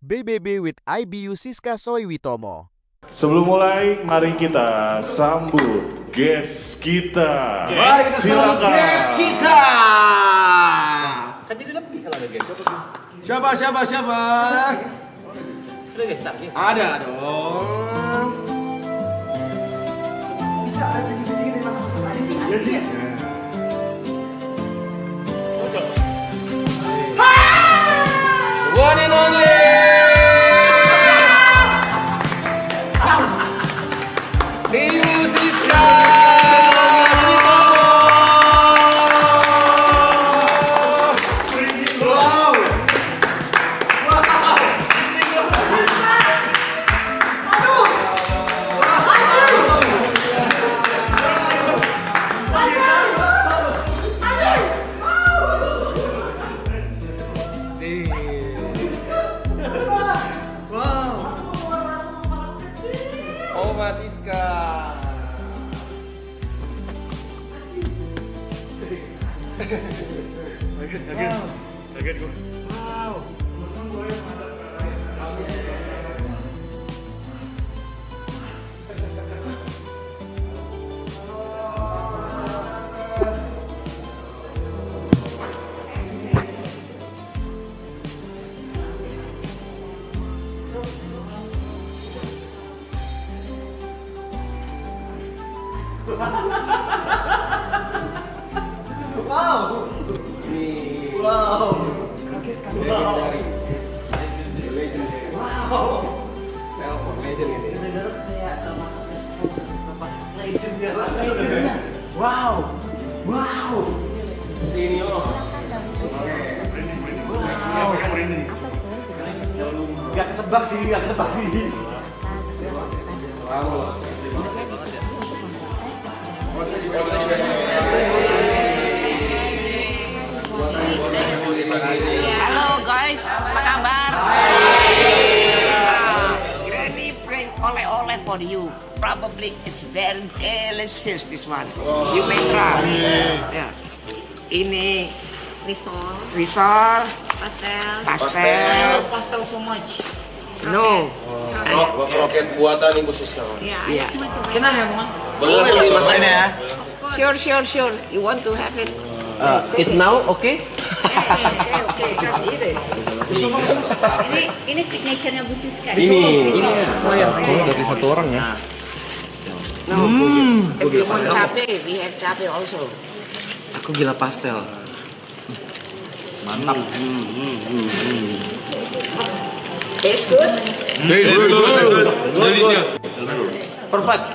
BBB with IBU Siska Soy Witomo. Sebelum mulai, mari kita sambut guest kita. Silakan. Guest kita. Kan jadi lebih kalau ada guest. Siapa? Ada guest startnya? Ada dong. Bisa ada biji-biji dari masa-masa tadi sih. Anjir. One and only. Ibu Siska. Oma Siska. Kaget gue. Gak ketebak sih. Halo guys, apa kabar? Granny bring oleh-oleh for you. Probably it's very delicious this one. You may try. Yeah. Ini risol, pastel so much. No. Roket buatan Ibu Siska. Yeah. Kenal ya, Bang? Boleh dimakan ya. Sure. You want to have it? Eat now, okay? Okay, just eat it. Ini signature-nya Bu Siska. Ini. Dari satu orang ya. No. If you want cabe, we have cabe also. Aku gila pastel. Mantap. Taste good? Perfect.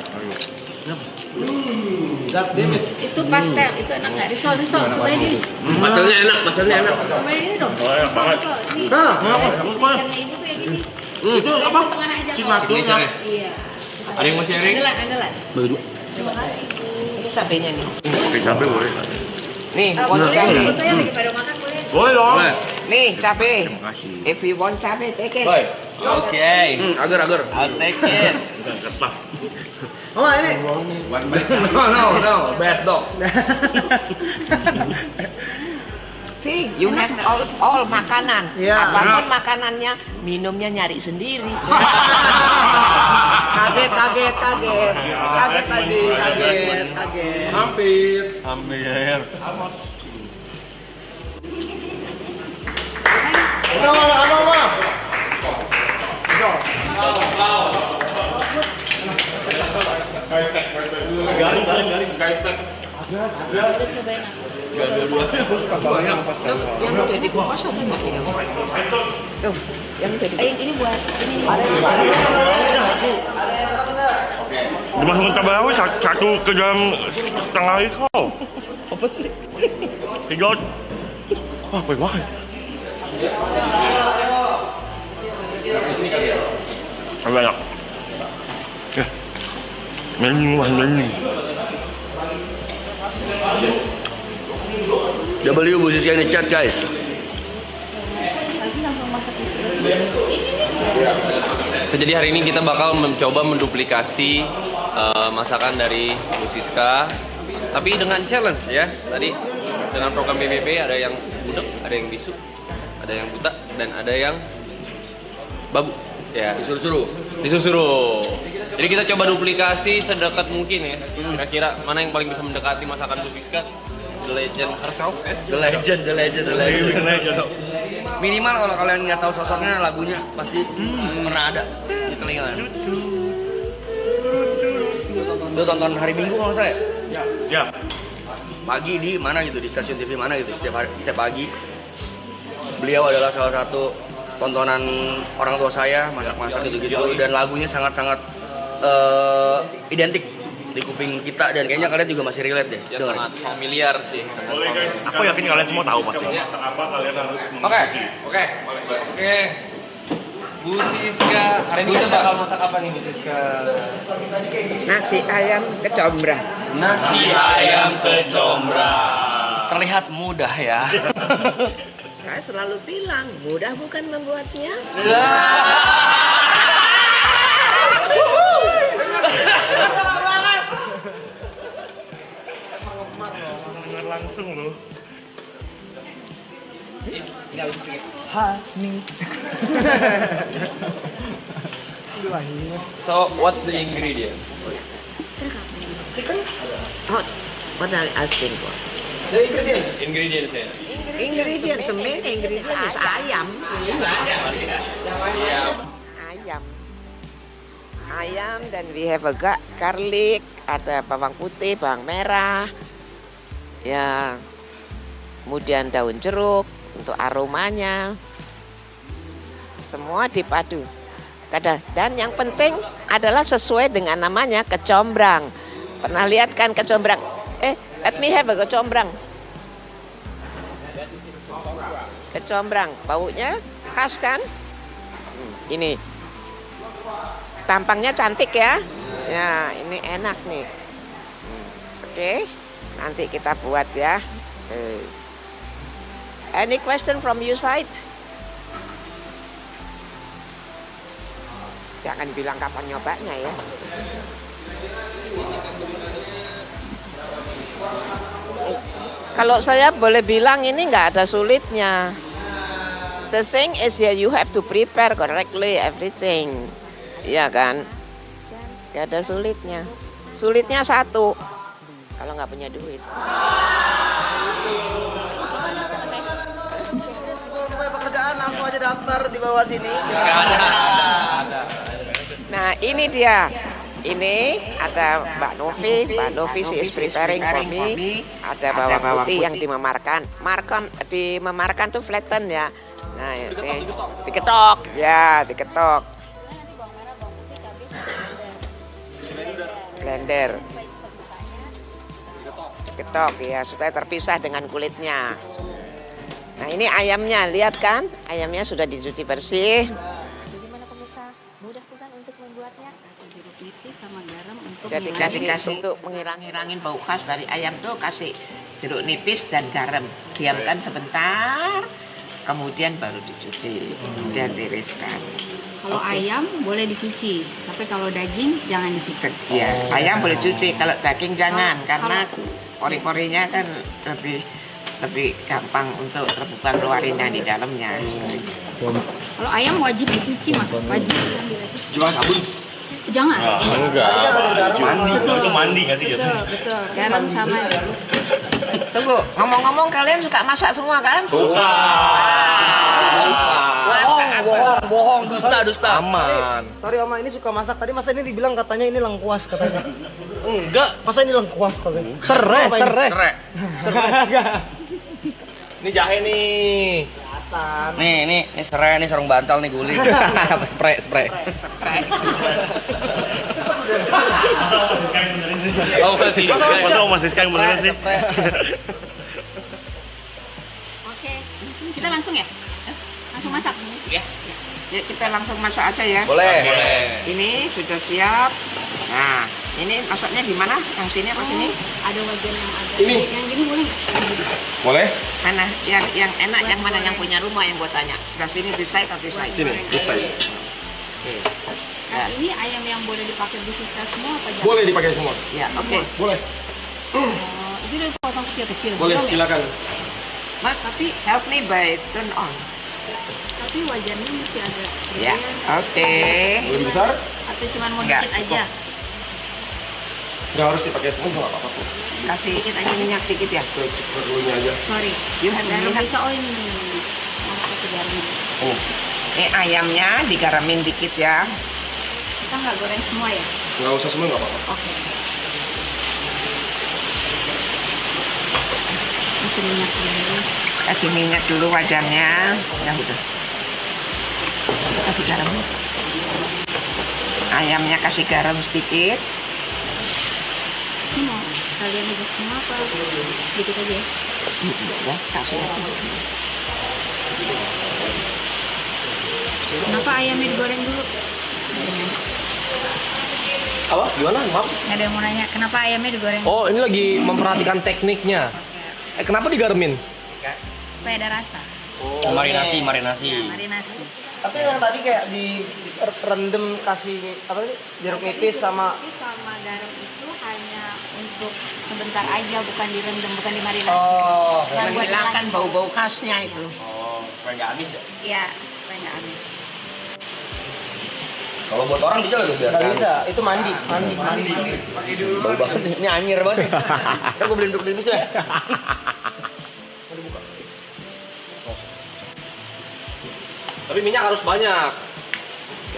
Itu pastel, itu enak nggak? Risol, cobain ini. Masalnya enak. Cobain ini dong. Risol. Ini. Ikannya ibu tuh yang ini. Itu apa? Setengah aja. Signaturnya. Iya. Ada yang mau sharing? Andalan. Terima kasih. Ini cabenya nih. Oke, cabai boleh. Nih, Boleh, want cabe. fotonya lagi pada makan boleh. Boleh dong. Nih, cabe. If you want cabe, take it. Oke. Agar. I'll take it. Oh, ini. No, bad dog. See, you have all makanan. Yeah. Apapun makanannya, minumnya nyari sendiri. Kaget tadi. Hampir. Udah cobain aku. Yang udah dikupas apa enggak ya? Tuh, yang udah dikupas. Ini buat ini. Dimasukin cabai apa? Satu ke dalam setengah itu. Apa sih? Tiga. Wah, baik banget. Agak enak. Ya. Menu. W Bu Siska ini chat guys. Lagi langsung masak di sini. Jadi hari ini kita bakal mencoba menduplikasi masakan dari Bu Siska, tapi dengan challenge ya. Tadi dengan program BBB ada yang budek, ada yang bisu, ada yang buta, dan ada yang Babu. Ya, Disuruh-suruh. disuruh. Jadi kita coba duplikasi sedekat mungkin ya. Kira-kira mana yang paling bisa mendekati masakan Bu Siska? The legend herself. The legend. Minimal kalau kalian nggak tahu sosoknya, lagunya pasti pernah ada di telinga. Itu tonton hari Minggu kalau nggak salah ya? Ya. Pagi di mana gitu, di stasiun TV mana gitu, setiap pagi. Beliau adalah salah satu tontonan orang tua saya, masak-masak gitu-gitu, dan lagunya sangat-sangat identik di kuping kita, dan kayaknya kalian juga masih relate deh. Ya sangat familiar sih. Boleh guys. Aku yakin kalian semua tahu pasti. Masak apa kalian harus Oke. Bu Siska, hari ini kita bakal masak apa nih Bu Siska? Nasi ayam kecombrang. Nasi ayam kecombrang. Terlihat mudah ya. Saya selalu bilang, mudah bukan membuatnya. Dengar langsung loh. So, what's the ingredient? Hot. What are you asking for? Ingredients ya. Ingredients, the main ingredient is ayam. Ayam, dan we have a garlic, ada bawang putih, bawang merah, ya, kemudian daun jeruk untuk aromanya, semua dipadu. Dan yang penting adalah sesuai dengan namanya, kecombrang. Pernah lihat kan kecombrang? Let me have a kecombrang. Kecombrang, baunya khas kan? Ini. Tampangnya cantik ya. Ya, ini enak nih. Oke, nanti kita buat ya. Any question from your side? Jangan bilang kapan nyobanya ya. Kalau saya boleh bilang ini nggak ada sulitnya. The thing is you have to prepare correctly everything. Iya kan? Nggak ada sulitnya. Sulitnya satu, kalau nggak punya duit. Pekerjaan langsung aja daftar di bawah sini. Nah ini dia. Ini ada Mbak Novi she is preparing for me. Ada bawang putih yang dimemarkan. Dimemarkan tuh flatten ya. Nah ini diketok. Ya, diketok. Blender. Diketok ya supaya terpisah dengan kulitnya. Nah ini ayamnya, lihat kan? Ayamnya sudah dicuci bersih. Bagaimana pemirsa? Mudah bukan untuk membuatnya? Jeruk nipis sama garam untuk Udah dikasih untuk menghilangin bau khas dari ayam tuh, kasih jeruk nipis dan garam. Diamkan sebentar, kemudian baru dicuci dan tiriskan. Kalau ayam boleh dicuci, tapi kalau daging jangan dicuci. Ya, ayam boleh cuci, kalau daging jangan karena pori-porinya kan lebih gampang untuk terbuka keluarinnya di dalamnya. Kalau ayam wajib dicuci mah, wajib. Jual sabun. Jangan. Enggak. Mandi nggak sih Betul. Garam sama. Tunggu, ngomong-ngomong kalian suka masak semua kan? Suka. Bohong. Dusta. Aman. Sorry Oma, ini suka masak. Tadi masa ini dibilang katanya ini lengkuas katanya. Enggak, masa ini lengkuas katanya. Serai. Ini jahe nih. Nih serai, nih sarung bantal nih guling. spray. Oh, masih. Masa masih sekarang beneran sih? Oke, kita langsung ya? Langsung masak? Ya, kita langsung masak aja ya. Boleh. Ini sudah siap. Nah, ini masaknya di mana? Yang sini apa sini? Ada wajan yang ada. Ini. Yang gini boleh nggak? Boleh? Mana? Yang enak yang mana? Yang punya rumah yang gue tanya. Sebelah sini di side atau di side? Sini, bisa. Nah, ini ayam yang boleh dipakai Bu Siska semua apa jangan? Boleh dipakai semua. Ya, oke. Boleh. Itu udah potong kecil-kecil. Boleh, Belum ya? silakan. Mas, tapi help me by turn on. Tapi wajannya mesti ada Ya, oke. Lebih besar? atau cuma mau Enggak. dikit aja? Nggak harus dipakai semua nggak apa-apa kok. Kasih minyak dikit ya. Seperlunya aja. Sorry. Yuk, Garam minyak. rica, oh ini. Mau kasih garam. Oh, Ini ayamnya digaramin dikit ya. Kita nggak goreng semua ya? nggak usah semua nggak apa-apa. Oke. Kasih minyak dulu. Kasih minyak dulu wajannya. Ya udah. Kasih garam. Ayamnya kasih garam sedikit. Ini mau sekalian aja semua apa? Sedikit aja ya? Ya, kasih aja. Kenapa ayamnya digoreng dulu? Apa? Gimana? Maaf. Nggak ada yang mau nanya, kenapa ayamnya digoreng? Oh, ini lagi memperhatikan tekniknya. Kenapa digaremin? Supaya ada rasa. Marinasi. Ya, marinasi. Tapi yang tadi kayak di rendem kasih apa sih? Jeruk nipis sama Tapi sama garam itu hanya untuk sebentar aja, bukan direndam, bukan dimarinasi. oh. Nggak buat Menghilangkan bau-bau khasnya itu. Oh, supaya nggak habis ya? Iya, supaya nggak habis. Kalau buat orang bisa lah tuh biarkan. Nggak bisa, itu mandi. Bau banget nih. Ini anjir banget. Ntar gue beliin untuk klinis ya. Tapi minyak harus banyak.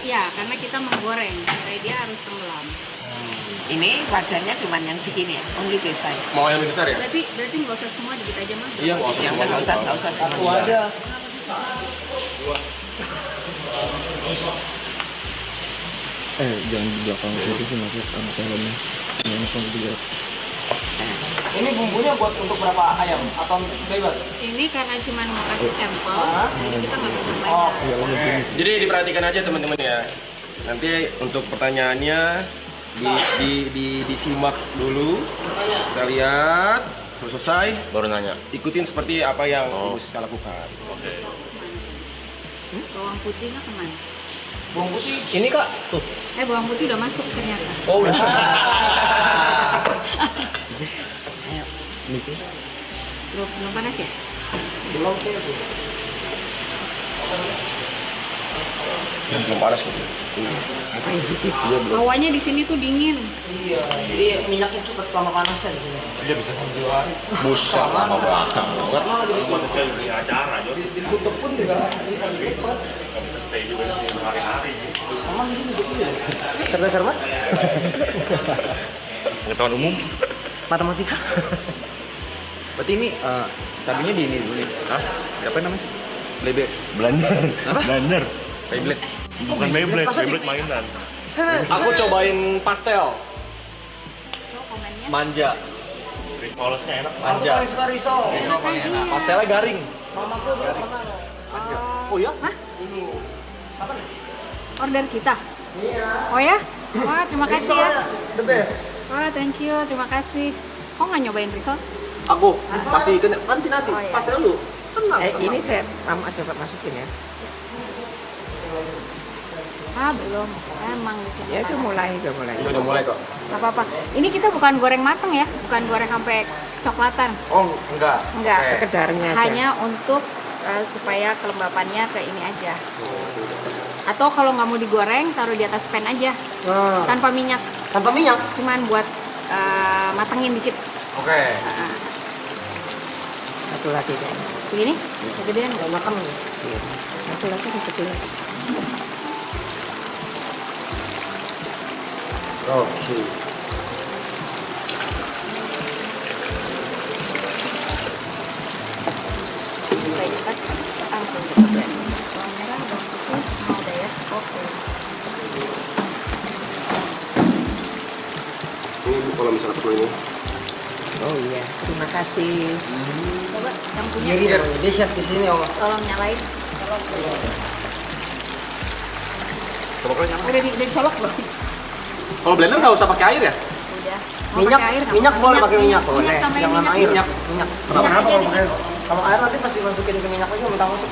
Iya, karena kita menggoreng, supaya dia harus tenggelam. Ini wajannya cuma yang segini ya, only this size. Mau yang lebih besar ya? Berarti nggak usah semua, dikit aja mah. Iya, nggak usah Ya, semua. nggak usah Satu semua. aja. Ini bumbunya buat untuk berapa ayam atau bebas? Ini karena cuma mau kasih sampel, jadi kita nggak perlu Oh, banyak. Jadi diperhatikan aja teman-teman ya. Nanti untuk pertanyaannya disimak dulu. Kita lihat selesai. Baru nanya. Ikutin seperti apa yang Ibu Siska lakukan. Bawang putihnya kemana? bawang putih. Ini Kak, tuh. Bawang putih udah masuk ternyata. Oh, udah. Belum panas ya? Belum sih. Belum panas gitu. Hawanya di sini tuh dingin. Iya, jadi minyaknya cepet lama panasnya di sini. Dia bisa sampai 2 hari. Buset, lama banget. Karena lagi dikutuk pun juga bisa cepat. Emang di sini juga. Cerdas cermat? Pengetahuan umum. Matematika. Berarti ini cabenya di ini dulu nih. Hah? Apa namanya? Blender. Apa? Blender. Beyblade. Bukan Beyblade, Beyblade mainan. Aku cobain pastel. So, komennya. Manja. Risolesnya enak. Aku Manja. paling suka risol. Pastelnya garing. Mamaku dulu pernah. Oh ya? Hah? Ini. Apa nih? Order kita? Iya. Oh ya? Wah, terima kasih ya. The best. Wah, thank you, terima kasih. Kok nggak nyobain risol? Aku masih nanti Oh, iya. pastel dulu. Tenang. Ini saya mama coba masukin ya. Ah, belum. Emang di sini. Ya itu panas. mulai. Udah mulai kok. Nggak apa-apa. Ini kita bukan goreng mateng ya, bukan goreng sampai coklatan. Oh, enggak. Enggak. Sekedarnya aja. Hanya untuk supaya kelembapannya ke ini aja. Atau kalau nggak mau digoreng, taruh di atas pan aja, Nah, tanpa minyak. tanpa minyak. Cuman buat matengin dikit. Oke. Satu lagi deh. Segini? Segedean nggak? Makan. Satu lagi kecil lagi. Oke. Supaya cepat, langsung kita blend. Bawang merah, bawang putih, mau udah ya? Oke. Ini Bu, kalau misalnya perlu ini. Oh iya, terima kasih. Coba yang punya. Jadi dia chef di sini Om. Tolong nyalain. Udah dicolok belum? Kalau blender nggak usah pakai air ya? Udah. Mau Minyak, pakai air nggak? minyak boleh pakai minyak. Minyak tambahin Jangan minyak. air. Minyak. Minyak aja dikit. Kalau air nanti pasti masukin ke minyak aja mentah-mentah.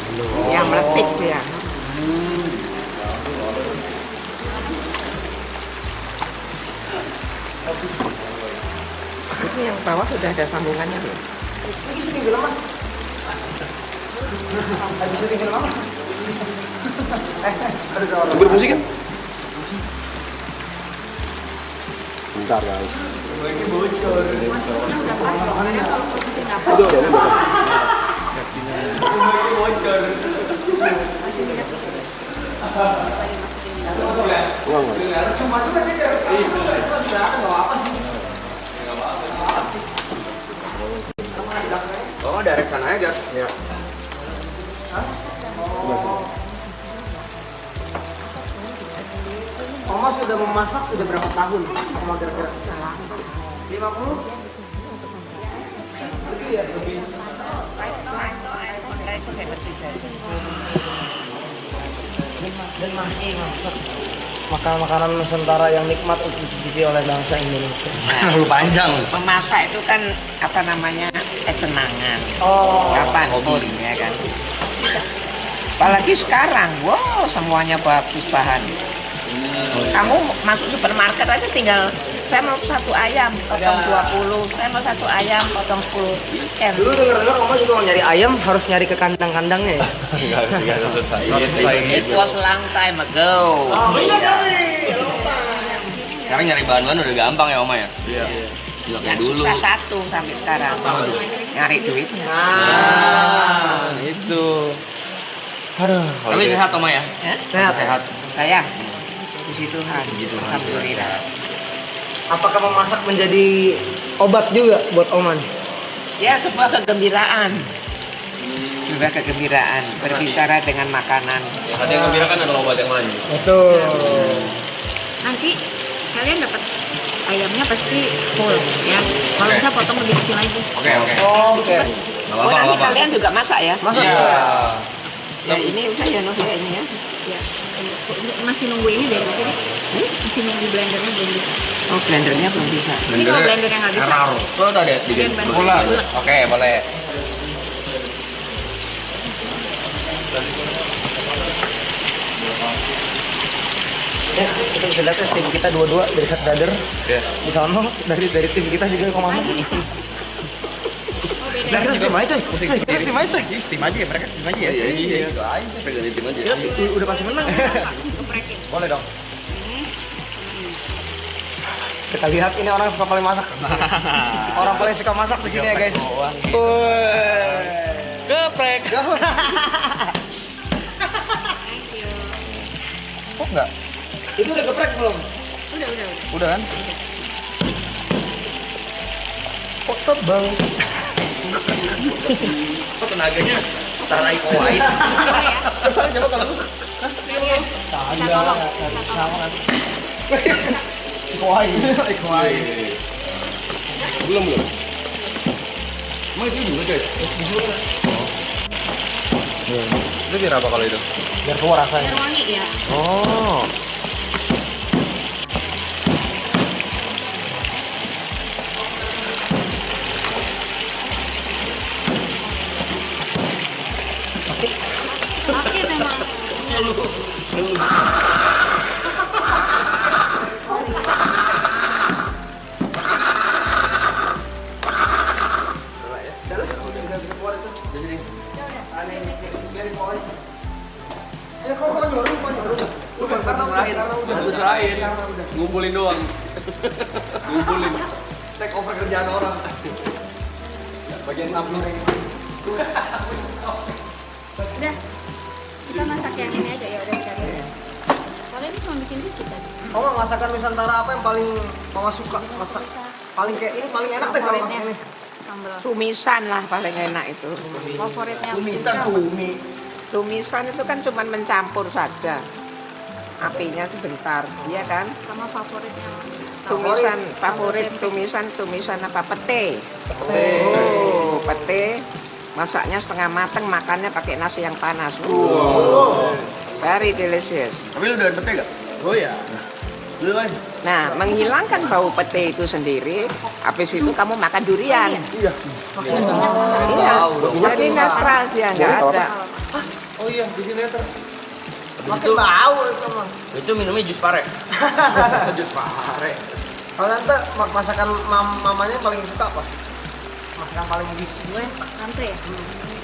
Yang meletik dia. Ini yang bawah sudah ada sambungannya belum? Ini sini bilang Mas. Habis syuting film apa? Bermusik kan? Bentar guys. Oh, dari sana aja. Ya. Oma sudah memasak sudah berapa tahun? Oma kira-kira? 50? Dan masih masak makanan-makanan Nusantara yang nikmat untuk dicicipi oleh bangsa Indonesia. Terlalu panjang. Memasak itu kan apa namanya kesenangan. Kapan pun ya kan. Apalagi sekarang, wow semuanya bagus bahan. Kamu masuk supermarket aja tinggal saya mau satu ayam potong 20, saya mau satu ayam potong 10. Dulu dengar-dengar Oma juga mau nyari ayam harus nyari ke kandang-kandangnya ya? Enggak selesai. It was long time ago. Sekarang nyari bahan-bahan udah gampang ya Oma ya? Iya. Yang susah satu sampai sekarang. Nyari duitnya. Itu. Aduh. Tapi sehat Oma ya? Sehat. Sehat. Saya puji Tuhan. Alhamdulillah. Apakah memasak menjadi obat juga buat Oma nih? Ya sebuah kegembiraan. Sebuah kegembiraan berbicara dengan makanan. Yang hati yang gembira kan adalah obat yang lain. Betul. Nanti kalian dapat ayamnya pasti full ya. Kalau bisa potong lebih kecil lagi. Oke. Oke. Nggak Oh apa-apa, nanti nggak apa-apa. kalian juga masak ya? Masak Iya. juga. Ya ini udah ya Novia ini ya. Ya. Masih nunggu ini dari tadi. Masih nunggu blendernya belum bisa. Oh blendernya belum bisa. Ini kalau blendernya nggak bisa. Lo tadi Kalian bantu. gula. Oke, boleh. Ya, kita bisa lihat ya, tim kita dua-dua dari Set Brother. Iya. Di sana dari tim kita juga komando. Nah, kita steam aja coy. Kita steam aja coy. Steam aja ya, mereka steam aja ya. Iya. Gitu aja. Pegang tim aja. Udah pasti menang. Geprekin. Boleh dong. Kita lihat ini orang suka paling masak. Orang paling suka masak di sini ya guys. Geprek. Kok enggak? Itu udah geprek belum? Udah. Udah kan? Kok tebal? Kok tenaganya setara Iko Uwais? Coba kalau lu. Kita tolong. Ikuai. Belum. Emang itu juga coy? Itu biar apa kalau itu? Biar keluar rasanya. Biar wangi ya. Oh. Oke memang. Serahin. Ngumpulin doang. Ngumpulin. Take over kerjaan orang. Bagian upload. Udah. Kita masak yang ini aja ya udah sekalian. Kalau ini cuma bikin dikit tadi. Oma masakan Nusantara apa yang paling Mama suka masak? Paling kayak ini paling enak deh kalau masak ini. Sambal. Tumisan lah paling enak itu. Favoritnya. Cumi. Tumisan itu kan cuma mencampur saja. Apinya sebentar, iya kan? Sama favoritnya. Tumisan favorit tumisan apa pete? Oh, pete. Masaknya setengah mateng, makannya pakai nasi yang panas. Very delicious. Tapi lu udah pete gak? Oh ya. Lu kan? Nah, menghilangkan bau pete itu sendiri, habis itu kamu makan durian. Iya. Jadi netral dia, nggak ada. Oh iya, biji letter. Makin bau itu mah. Itu minumnya jus pare. Jus pare. Kalau tante masakan mamanya paling suka apa? Masakan paling bis gue. Tante ya?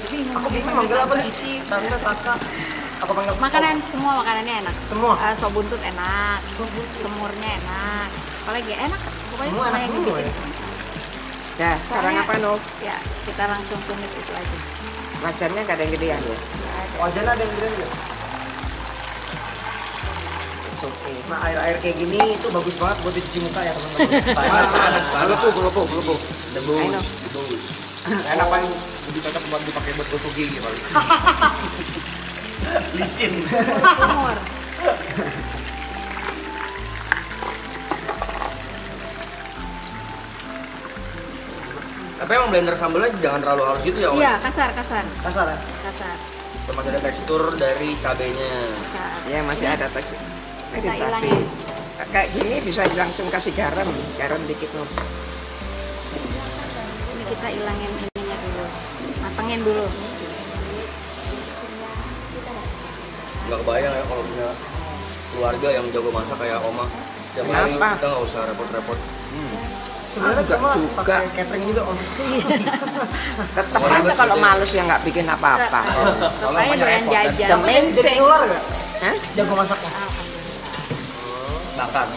Aku bingung manggil apa nih? Ici, tante, kakak. Apa panggil? Makanan semua makanannya enak. Semua? Sop buntut enak. Semurnya enak. Apalagi enak. Pokoknya Semua semua enak yang semua dibikin. Ya, sekarang Soalnya- apa Nov? Ya, kita langsung tumis itu aja. Wajannya gak ada yang gedean ya? Wajannya ada yang bilang ya. Nah air-air kayak gini itu bagus banget buat dicuci muka ya teman-teman. Panas. Gelupuk. Ayo. Enak paling lebih cocok buat dipakai buat gosok gigi paling. Licin. Kumur. Tapi emang blender sambelnya jangan terlalu halus gitu ya, Om? Iya, kasar. Kasar ya? Kasar. Masih ada tekstur dari cabenya. Kasar. Ya masih ada tekstur. Kita Ada cabai. ilangin. Kayak gini bisa langsung kasih garam dikit Nov. Ini kita ilangin ininya dulu. Matengin dulu. Nggak kebayang ya kalau punya keluarga yang jago masak kayak Oma. Setiap hari Kenapa? kita nggak usah repot-repot. Sebenarnya Enggak cuma juga. pakai catering juga om. Tetap aja kalau males ya nggak bikin apa-apa. Tetap aja doyan jajan. The main Jadi thing. nular nggak? Hah? Jago masaknya. Bakat,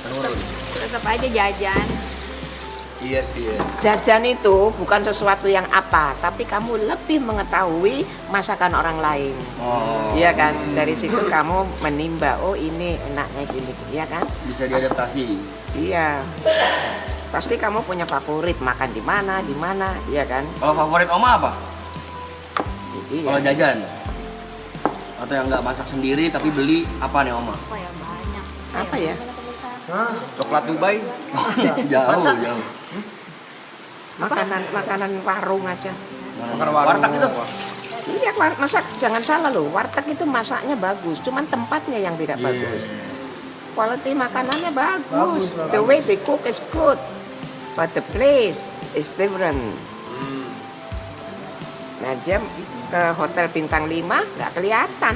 menurun. Tetap aja jajan. Iya sih ya. Jajan itu bukan sesuatu yang apa, tapi kamu lebih mengetahui masakan orang lain. Oh. Iya kan? Dari situ kamu menimba, oh ini enaknya gini, iya kan? Bisa diadaptasi. Iya. Pasti kamu punya favorit makan di mana, iya kan? Kalau favorit Oma apa? Iya. Kalau jajan? Atau yang nggak masak sendiri tapi beli apa nih Oma? Oh ya banyak. Apa ya? Nah, Coklat Dubai? jauh. Makanan warung aja. Makan warteg itu? Iya, masak jangan salah loh. Warteg itu masaknya bagus, cuman tempatnya yang tidak bagus. Quality makanannya bagus. Bagus. The way they cook is good, but the place is different. Nah dia ke hotel bintang 5 nggak kelihatan,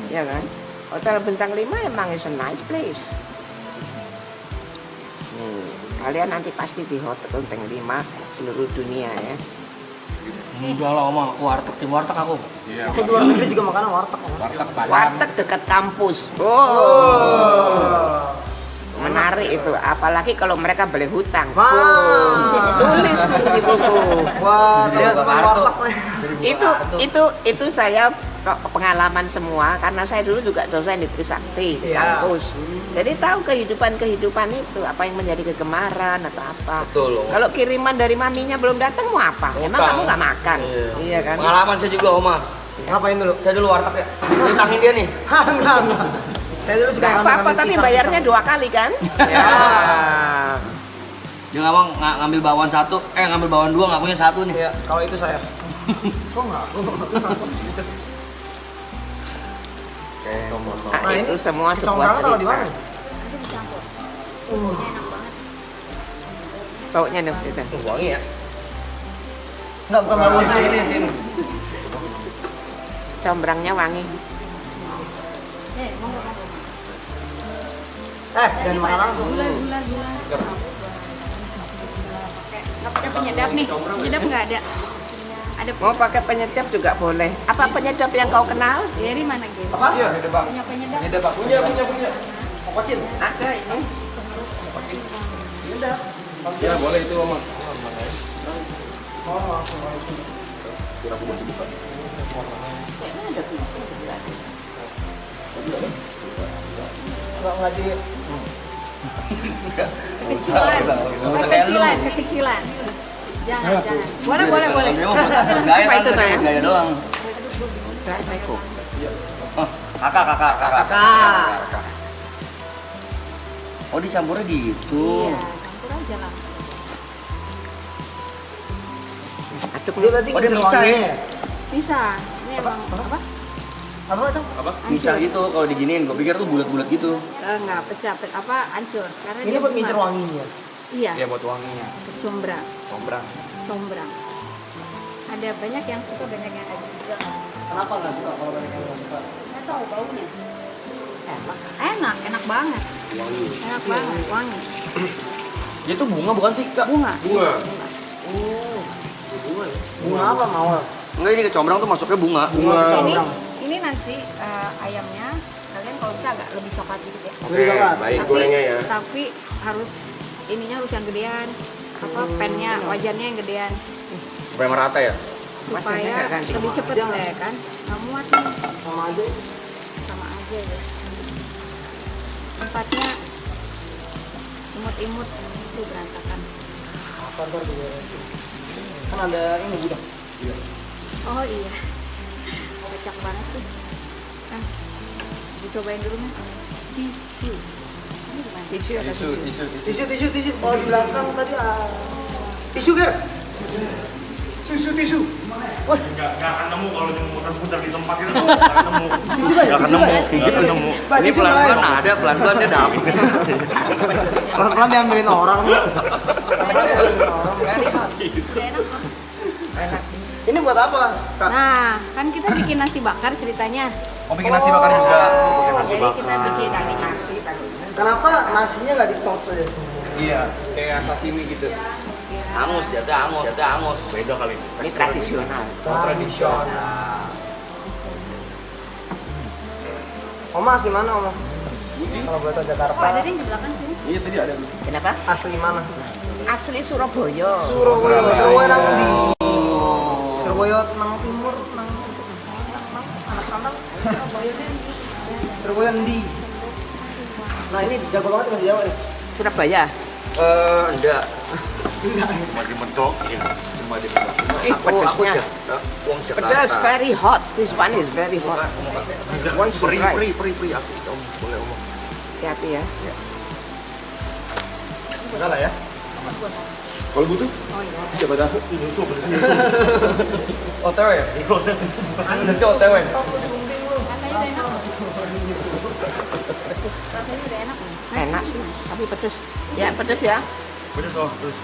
ya kan? Hotel bintang 5 emang is a nice place. Kalian nanti pasti di hotel bintang 5 seluruh dunia ya. Enggak lah Oma, aku tim warteg aku. aku di luar negeri juga makanan warteg. Om. Warteg dekat kampus. Oh. Menarik itu, apalagi kalau mereka beli hutang. Wah. Tulis tuh di buku. Wah, teman-teman warteg nih. Itu saya pengalaman semua karena saya dulu juga dosen di Trisakti di Iya. kampus. Jadi tahu kehidupan itu apa yang menjadi kegemaran atau apa. Betul, Om. Kalau kiriman dari maminya belum datang mau apa? Emang Hutang. kamu nggak makan? Iya kan? Pengalaman saya juga Oma. Ngapain dulu? Saya dulu warteg ya. Ditangin dia nih. Enggak. Saya dulu suka Nggak apa-apa tapi bayarnya 2 kali kan? Ya. Dia ngambil bawaan satu, ngambil bawaan 2 nggak punya 1 nih. Iya, kalau itu saya. Kok nggak? Nah, itu semua sebuah kecombrangnya taruh di cerita. mana? Nanti dicampur. Bumbunya enak banget. Baunya nih kita. Wangi ya. Enggak, bukan bau sini. Combrangnya wangi. Monggo. Jangan makan langsung. Gula. Nggak pakai penyedap nih. Penyedap nggak ada. Ada Mau pakai penyedap juga boleh. Apa penyedap yang kau kenal? dari mana gitu? Apa? Iya, Punya penyedap. punya. Kokocin. Ada ini. Ya boleh itu Oma. Nggak di. Kekecilan. Jangan. Boleh. Gaya Apa itu, Naya? gaya doang. Assalamualaikum. Oh, kakak. Kakak. Oh dicampurnya gitu. Iya, campur aja lah. Aduk Dia berarti Oh, dia ngincer bisa wanginya ya? ya? Bisa. Ini emang apa? Apa itu? Bisa gitu kalau diginiin. Gue pikir tuh bulat-bulat gitu. Enggak pecah, hancur. Karena Ini dia buat bunga. ngincer wanginya. Iya, buat wanginya. combrang. Sombrang. Ada banyak yang suka, banyak yang ada juga. Kenapa nggak suka kalau banyak yang nggak suka? Nggak tahu baunya. Enak banget. Enak banget, wangi. Itu bunga bukan sih kak? Bunga. Bunga. Bunga apa mawar? Enggak, ini kecombrang tuh masuknya bunga. Ini nanti ayamnya kalian kalau bisa agak lebih coklat dikit ya. Oke, baik gorengnya ya. Tapi harus ininya harus yang gedean. Apa pennya, wajannya yang gedean. Supaya merata ya. Supaya lebih cepet deh kan. Nggak muat nih. Sama aja ya. Tempatnya imut-imut itu berantakan. Kantor diberesin. Kan ada ini budak. Oh iya. Kocak banget sih. Nah, dicobain dulu nih. Tisu. Ini gimana? Tisu atau tisu? Tisu. Oh di belakang tadi tisu Ger. Tisu. Wah, Nggak akan nemu kalau cuma muter-muter di tempat itu. Nggak akan nemu. Nggak akan nemu. Ini pelan-pelan ada, pelan-pelan dia dapet. pelan-pelan diambilin orang. Ini buat apa, Kak? Nah, kan kita bikin nasi bakar ceritanya. Mau bikin nasi bakar juga. Jadi kita bikin nasi. Kenapa nasinya nggak di-toast aja? Iya, kayak sashimi gitu. Angus, jatuh angus. Beda kali. Ini tradisional. Tradisional. Oma asli mana, Oma? Kalau boleh tahu Jakarta. Oh, ada deh di belakang sini. Iya tadi ada. Kenapa? Asli mana? Asli Surabaya. Surabaya nang di. Surabaya nang timur nang anak-anak. Surabaya ndi? Nah, ini jago banget bahasa Jawa nih. Surabaya. Enggak. Masih mentok. Iya. Cuma di belakang. Pedasnya. Uang Jakarta. Pedas very hot. This one is very hot. Want to try? Free. Aku om, boleh om. Hati-hati ya. Enggak lah ya. Kalau butuh? Oh iya. Siapa tahu? OTW ya? Pedasnya OTW. Katanya udah enak. Rasanya udah enak. Enak sih, tapi pedes. Ya, pedes ya. Pedes loh, terus.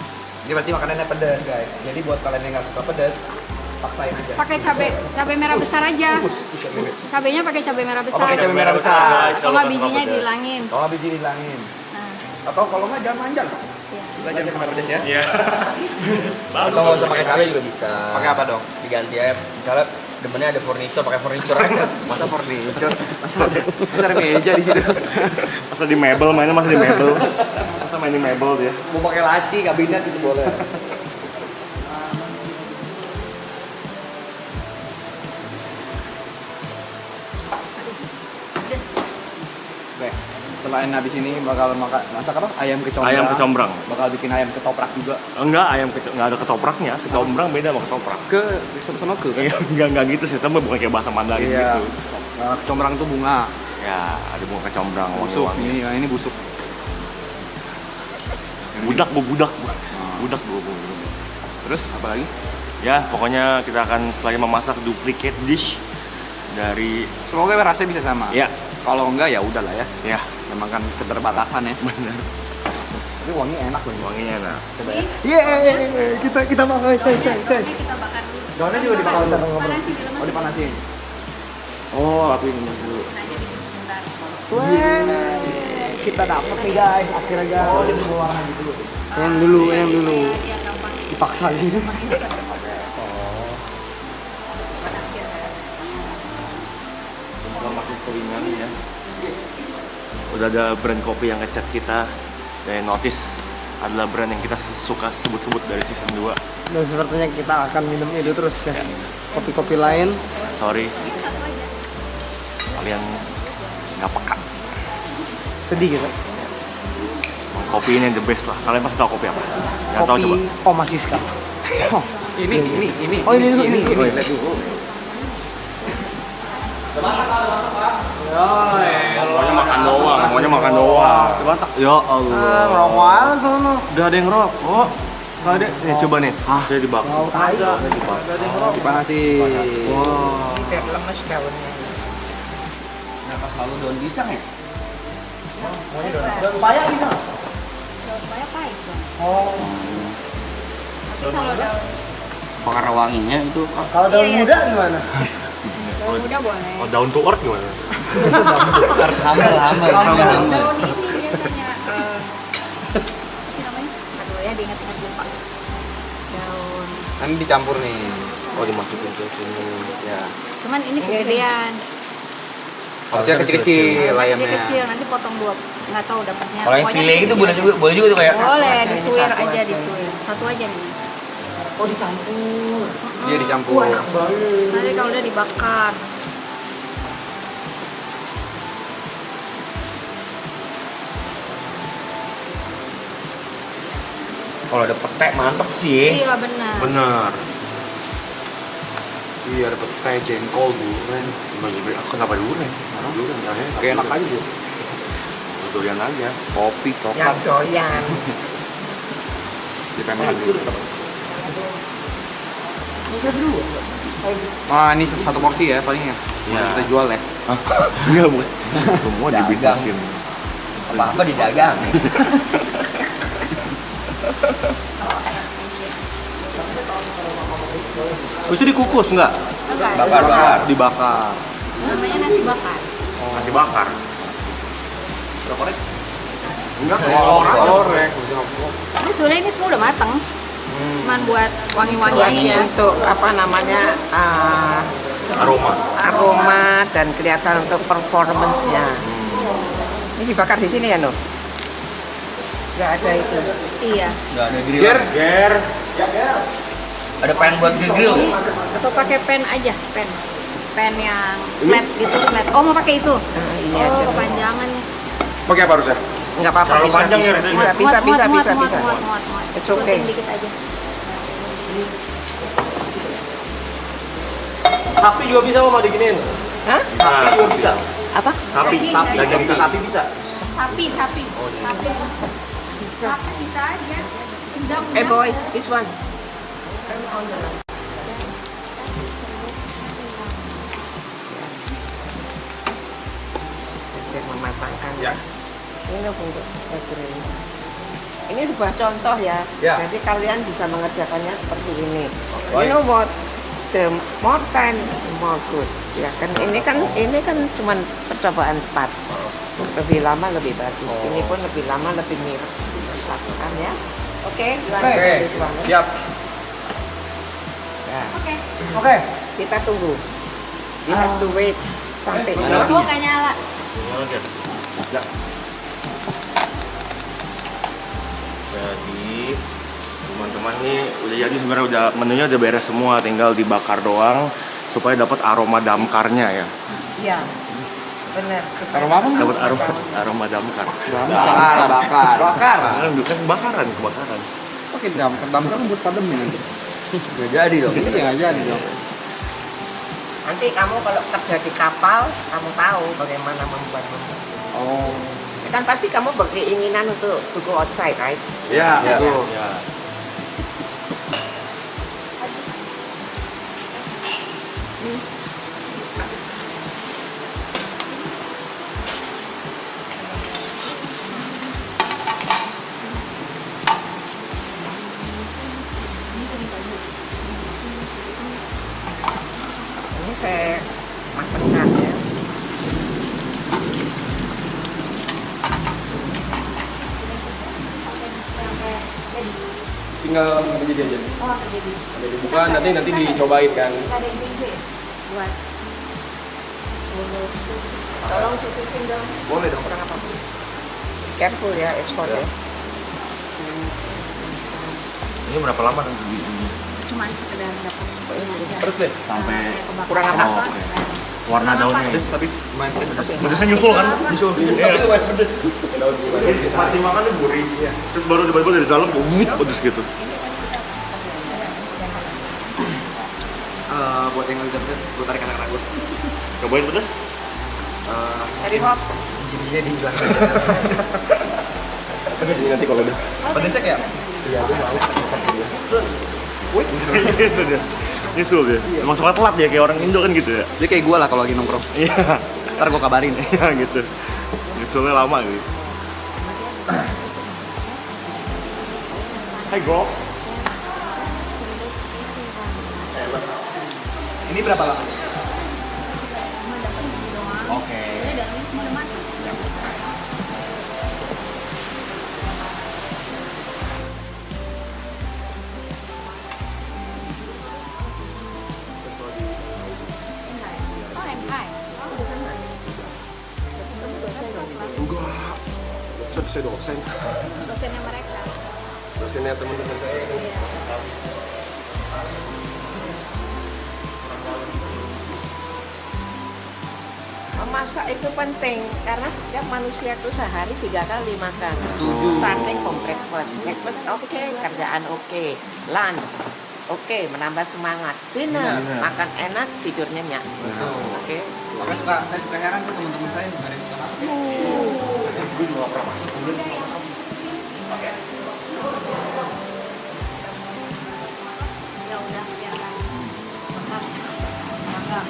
Ini berarti makanannya pedas guys. Jadi buat kalian yang nggak suka pedas, paksain aja. Pakai cabai merah besar aja. Cabainya pakai cabai merah besar. Pakai cabai merah besar. Kalau nggak bijinya dihilangin. Kalau biji dihilangin. Nah, Atau kalau nggak jangan manjang. iya. Belajar makan pedas ya. Iya. Atau nggak usah pakai cabai juga bisa. Pakai apa dong? Diganti aja. Misalnya demennya ada furniture, pakai furniture aja. Masa furniture? Masa ada meja di situ? Masa di mebel, mainnya masih di mebel. Masa main di mebel dia. Mau pakai laci, kabinet itu boleh. Oke, selain habis ini bakal masak apa? Ayam kecombrang. Ayam kecombrang. Bakal bikin ayam ketoprak juga. Enggak, nggak ada ketopraknya. Kecombrang beda sama ketoprak. Sama ke kan? Iya, enggak gitu sih. Tapi bukan kayak bahasa Mandarin Iya. gitu. Kecombrang tuh bunga. Ya, ada bunga kecombrang. Busuk. wangi-wangi. Ini busuk. Budak bu. Terus apa lagi? Ya, pokoknya kita akan selagi memasak duplicate dish dari Semoga rasanya bisa sama. ya, Kalau enggak ya udahlah ya. ya, Memang kan keterbatasan ya. benar. Tapi wangi enak loh. Wanginya nah. Coba ya. Kita makan cai. Kita bakar dulu. Daunnya juga dibakar ntar ngobrol. Panasin di Oh dipanasin. Oh, aku ini dulu. Nah, jadi sebentar. Kita dapat nih guys, akhirnya guys. Oh dia semua warna gitu. Yang dulu. Biar gampang. Dipaksain. Kita makin keringan ya. Udah ada brand kopi yang ngechat kita dan notice adalah brand yang kita suka sebut-sebut dari season 2. Dan sepertinya kita akan minum itu terus ya. Kopi-kopi lain. Sorry, kalian nggak peka. Sedih gitu. Kopi ini the best lah. Kalian pasti tahu kopi apa? Yang tahu Kopi coba. Oma Siska. Ini. Oh, ini dulu. Lihat dulu. Maunya makan doang. Ya Allah. Ngerokok aja sono. Udah ada yang rokok. Nggak ada. Nih coba nih. Saya dibakar. Dipanasin. Wow. Biar lemes daunnya. Kenapa selalu daun pisang ya? Dan payah bisa. Supaya pahit dong. Oh. Tapi kalau daun Pengaruh wanginya itu Kalau daun muda gimana? muda boleh. Oh, down to earth gimana? humble. Daun ini biasanya apa sih namanya? Aduh ya diingat-ingat lupa. Daun Nanti dicampur nih. apa Oh, dimasukin ke sini. Ya. Cuman ini kegedean. Harusnya kecil-kecil ayamnya. Kecil, nanti potong dua. Nggak tahu dapatnya. Kalau yang Pokoknya file gitu kecil. boleh juga tuh kayak. Boleh, disuir aja, disuir. Satu aja nih. Oh dicampur. Iya dicampur. Nanti kalau udah dibakar. Kalau ada petek mantep sih. Iya benar. Benar. Iya dapat kayak jengkol durian. Aku kenapa durian? Durian ya. Kayak enak aja. Durian aja. Kopi, coklat. Yang doyan. Dipempel dulu. Wah ini satu porsi ya palingnya. Iya. Kita jual ya. Iya, bukan. Semua Dagang. dibisnisin. Apa-apa didagang. Terus itu dikukus nggak? Bakar. Dibakar. Namanya nasi bakar. Nasi bakar. Enggak, Orek. Ini sebenarnya ini semua udah mateng. Cuman buat wangi-wangi Wangi aja. untuk apa namanya aroma. aroma dan kelihatan untuk performance-nya. Ini dibakar di sini ya, Nur? Nggak ada itu. Iya. Enggak ada grill. Ger. Ada pan buat grill. Atau pakai pen aja, pen. Pen yang flat gitu, flat. Oh, mau pakai itu? Ini Oh, aja. kepanjangan. Pakai apa harusnya? Nggak apa-apa. Terlalu bisa, panjang ya, bisa. Rita? Muat. It's okay. Ikutin dikit aja. Sapi juga bisa Oma diginiin. Hah? Sapi juga bisa. Apa? Sapi. Daging sapi. Sapi bisa. Sapi. Sapi bisa aja. Udang. Boy, this one. Untuk mematangkan. Ya. Ini untuk background. Ini sebuah contoh ya. Ya. Jadi kalian bisa mengerjakannya seperti ini. You know what? The more time, the more good. Ya kan ini kan cuman percobaan cepat. Lebih lama lebih bagus. Ini pun lebih lama lebih mirip. Satukan ya. Oke. Oke. Siap. Ya. Oke. Kita tunggu. We have to wait sampai Oh, nggak nyala. Jadi teman-teman nih udah jadi sebenarnya udah menunya udah beres semua, tinggal dibakar doang supaya dapat aroma damkarnya ya. ya. Benar. Aroma apa? Dapat aroma damkar. Bakar. Bukan kebakaran. Oke, damkar kan buat pademin nanti. Udah jadi dong. Iya jadi dong. Nanti kamu kalau kerja di kapal, kamu tahu bagaimana membuat. Oh. Kan pasti kamu berkeinginan untuk to go outside, right? Iya, betul. Ya. Ini saya matangkan ya. Tinggal jadi aja. Oh, jadi. Ada dibuka nanti dicobain kan. Ada yang gede buat. Tolong cicipin dong. Boleh dong. Kurang apa? Careful ya, ekspor ya. Ini berapa lama nanti ini? Cuman sekedar dapat seperti aja. Terus deh. Sampai Kurang apa? Oh, oke. Warna daunnya. Pedes tapi main pedes. Pedesnya nyusul kan? Nyusul pedes Iya. tapi lumayan pedes. Daun gulai. Pas dimakannya gurih. Terus baru tiba-tiba dari dalam pedes gitu. Buat yang udah pedes, gue tarik anak-anak gue. Cobain pedes? Dari hop. Jadinya dibilang pedes nanti kalau udah. Pedesnya kayak iya, gue mau. Gitu dia. Nyusul dia. Emang suka telat ya kayak orang Indo kan gitu ya. Dia kayak gue lah kalau lagi nongkrong. Iya. Ntar gue kabarin. Iya gitu. Nyusulnya lama gitu. Hai bro. Ini berapa lama? Oke. Saya dosen. Dosennya mereka. Dosennya teman-teman saya. Memasak itu penting karena setiap manusia itu sehari 3 kali makan. Starting from breakfast. Breakfast oke, kerjaan oke, lunch oke, menambah semangat. Dinner makan enak, tidur nyenyak. Oke. Makanya saya suka heran tuh teman-teman saya nggak ada yang bisa masak. Gue juga gak pernah masuk. Ya udah, biarkan. Makan.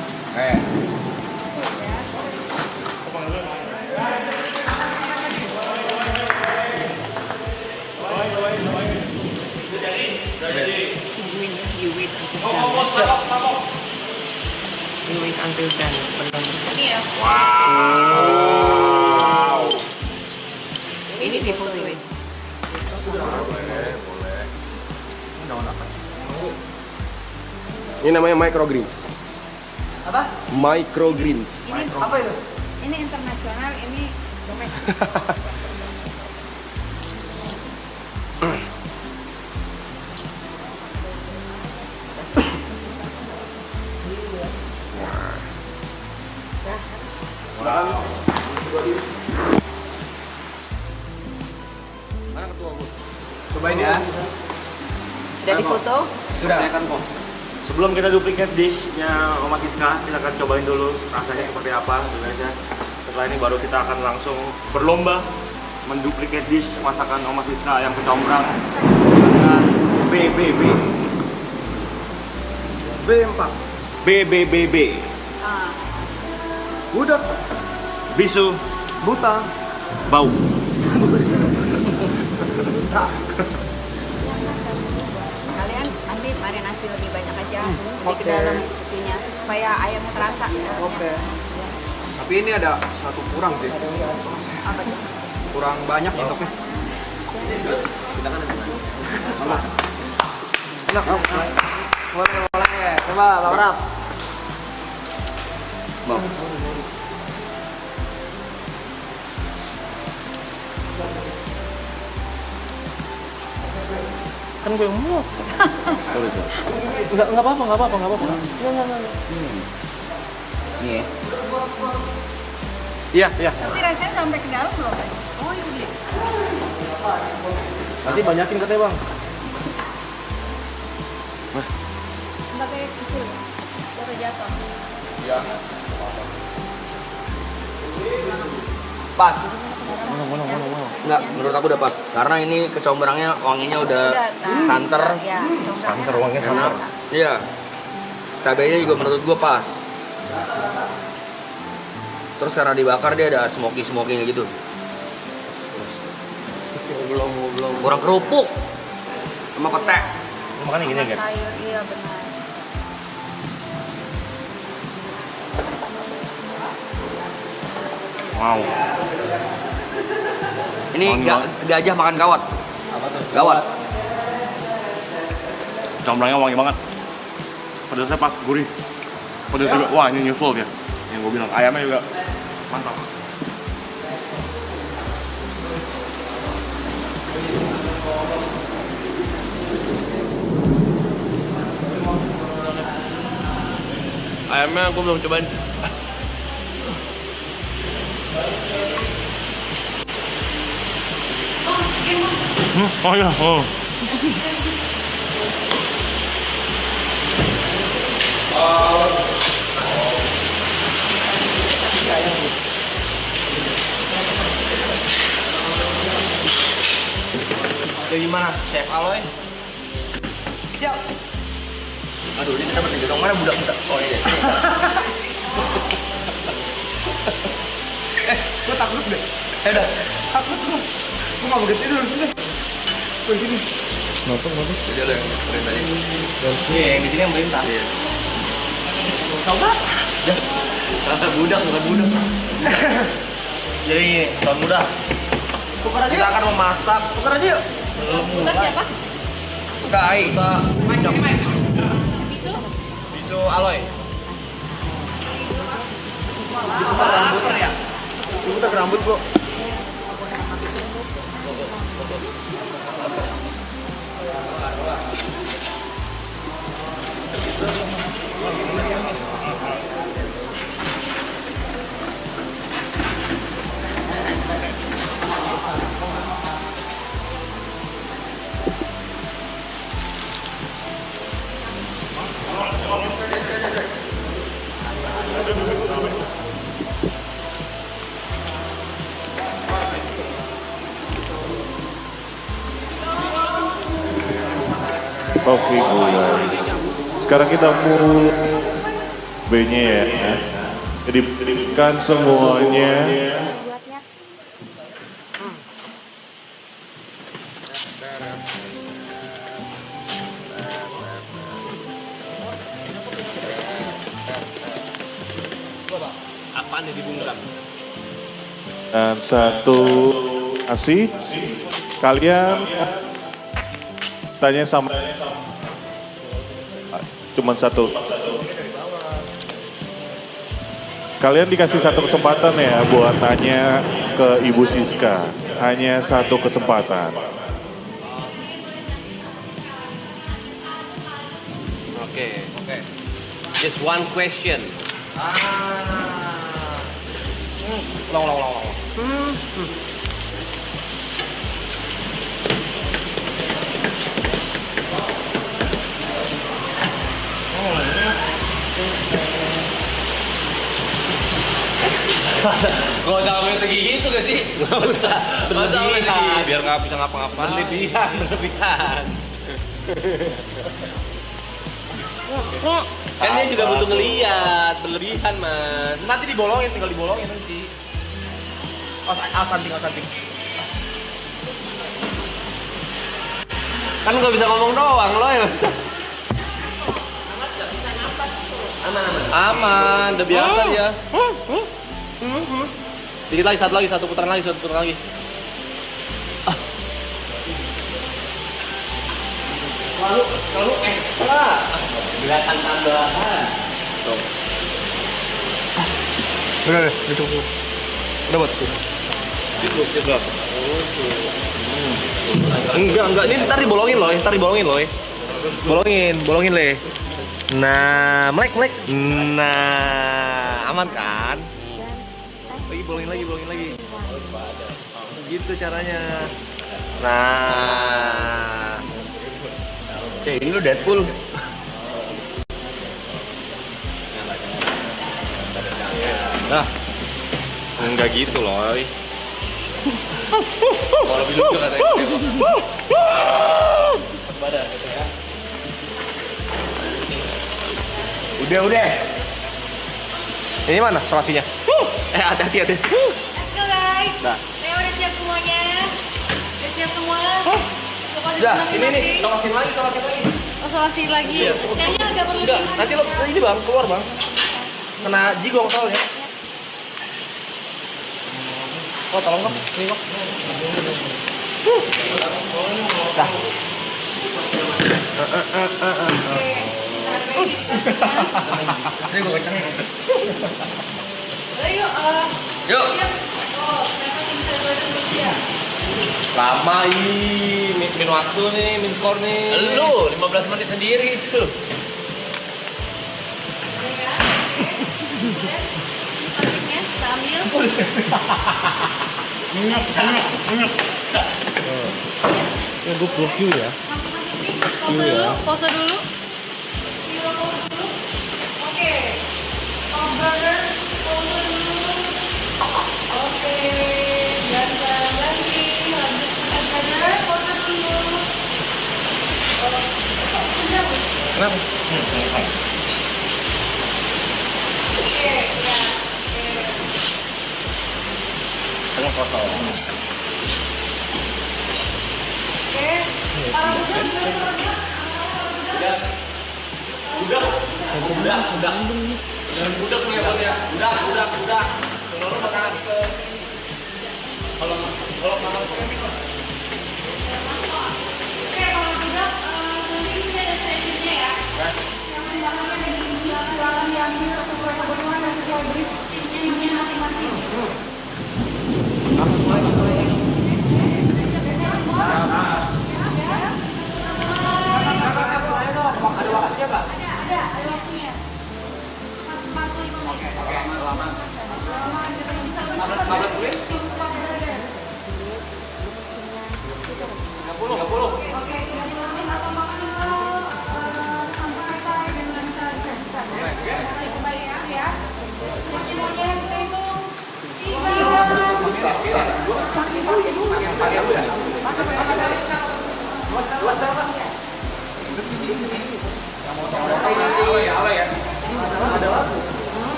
You wait until done. Ini ya. Wow. Ini difotoin. Ini namanya microgreens. Apa? Microgreens. Ini Apa itu? Ini internasional, ini domestik. Mana ketua gue? Cobain ya. Jadi foto? Sudah. Saya kan kok. Sebelum kita duplicate dish-nya Oma Siska, kita akan cobain dulu rasanya seperti apa dulu aja. Setelah ini baru kita akan langsung berlomba menduplicate dish masakan Oma Siska ayam kecombrang dengan BBB. B4. BBBB. Budak. Bisu Buta. bau. Kalian ambil marinasi lebih banyak aja. Jadi ke dalam itunya supaya ayamnya terasa. Oke. Tapi ini ada satu kurang sih. Apa tuh? Kurang banyak stoknya. Enak. Boleh. Coba, Laura. Kan gue yang muak. Enggak apa-apa. Enggak. Nih Iya. ya. Tapi rasanya sampai ke dalam belum? Oh iya beli. Nanti banyakin katanya bang. Enggak kayak kecil. Jatuh. Pas. Enggak, menurut aku udah pas. Karena ini kecombrangnya wanginya udah santer. Ya, Santer, wanginya santer. Iya. Cabenya juga menurut gua pas. Terus karena dibakar dia ada smoky-smoky gitu. Belum. Kurang kerupuk. Sama petek. Makanya gini kan. sayur, iya benar. Wow. Ini gajah makan kawat. Gawat. Combrangnya wangi banget. Pedasnya pas, gurih. Pedas juga. Wah, ini nyusul ya. Yang gue bilang, ayamnya juga mantap. Ayamnya aku belum cobain. Oh iya, oh. Dari mana? Chef Aloy? Siap. Aduh, ini kita bertiga dong. Mana budak kita? Oh iya. Gue takut deh. Udah. Takut gue. Gue gak mau tidur di sini. Gue sini. Jadi lo yang perintah ini. Iya, yang di sini yang perintah. Iya. Coba. Budak bukan budak. Jadi gini, tahun muda, Tukar aja kita yuk. akan memasak Tukar aja yuk. Buta siapa? Kai. bisu aloy. Diputar rambut. Diputar rambut, Bro. Oke guys, sekarang kita mulai B-nya ya. Jadi berikan semuanya. Apaan yang dibungkam? Dan satu kasih. Kalian tanya sama cuman satu. Kalian dikasih satu kesempatan ya buat tanya ke Ibu Siska. Hanya satu kesempatan. Oke. Just one question. Ulang. Gak usah sampai segitu gak sih? Gak usah. Berlebihan. Biar gak bisa ngapa-ngapain. Berlebihan. Kan dia juga butuh ngeliat. Berlebihan, Mas. Nanti dibolongin, tinggal dibolongin nanti. Santing. Kan gak bisa ngomong doang, lo ya. Aman, udah biasa dia. Dikit lagi, satu putaran lagi. Lalu ekstra. Gerakan tambahan. Tuh. Udah cukup. Udah buat. Cukup. Enggak, ini ntar dibolongin loh. Bolongin Le. Nah, melek. Nah, aman kan? Bolongin lagi. Gitu caranya. Nah. Ini lu Deadpool. Nah. Enggak gitu loh. Kalau lebih lucu katanya. Badan gitu ya. Udah. Ini mana solasinya? Hati-hati. Let's go guys. Nah. Saya udah siap semuanya. Udah siap semua. Dah, ini solasin lagi. Oh, solasin lagi. Iya. Kayaknya agak Enggak, berlebihan. nanti lo ini Bang, keluar Bang. Kena jigong soalnya. Oh, tolong kok. Ini kok. Dah. Ini gue kenceng. Yuk. Lama min waktu nih, min skor nih. Lu 15 menit sendiri itu. Sambil. Ya gue block you ya. Pause dulu. Oke. Burger, pause dulu. Oke. Dan lagi lanjut burger, pause dulu. Kenapa? Oke, ya. Tengah foto. Oke. Udah punya buat ya. Udah. Seluruh makanan ke kalau makanan Oke, kalau tidak, nanti ini ada sesinya ya. Yang dimakannya dari silakan diambil sesuai kebutuhan dan sesuai berisnya masing-masing.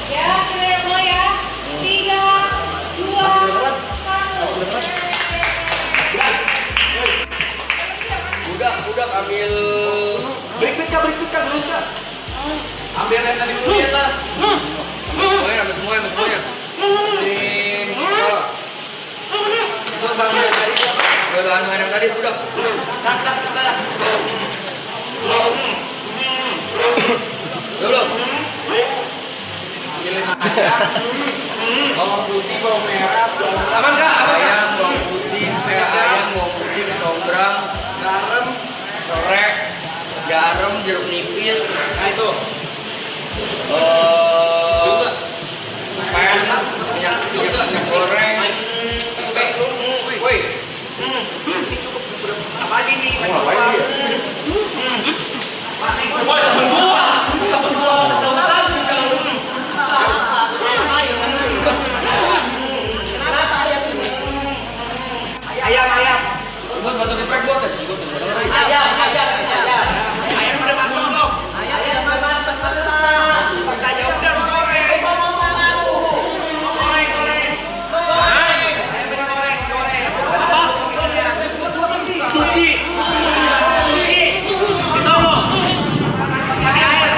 Ya, kita mulai ya. 3, 2, 1. Udah ambil. Berikut kah? Ambil yang tadi dulu ya lah. Ambil semuanya. Itu sambil tadi. Udah ambil yang tadi udah. Tak. Belum. Bawang putih, bawang merah, aman kak? Ayam, bawang putih, kecombrang, garam, corek, garam, jeruk nipis, nah itu. Minyak goreng, woi. Apa aja nih? Ayam. Buat bantu geprek buat kan? Ayam. Ayam udah matang belum? Ayam udah matang. Tanya udah mau goreng. Cuci. Di sono. Pakai air.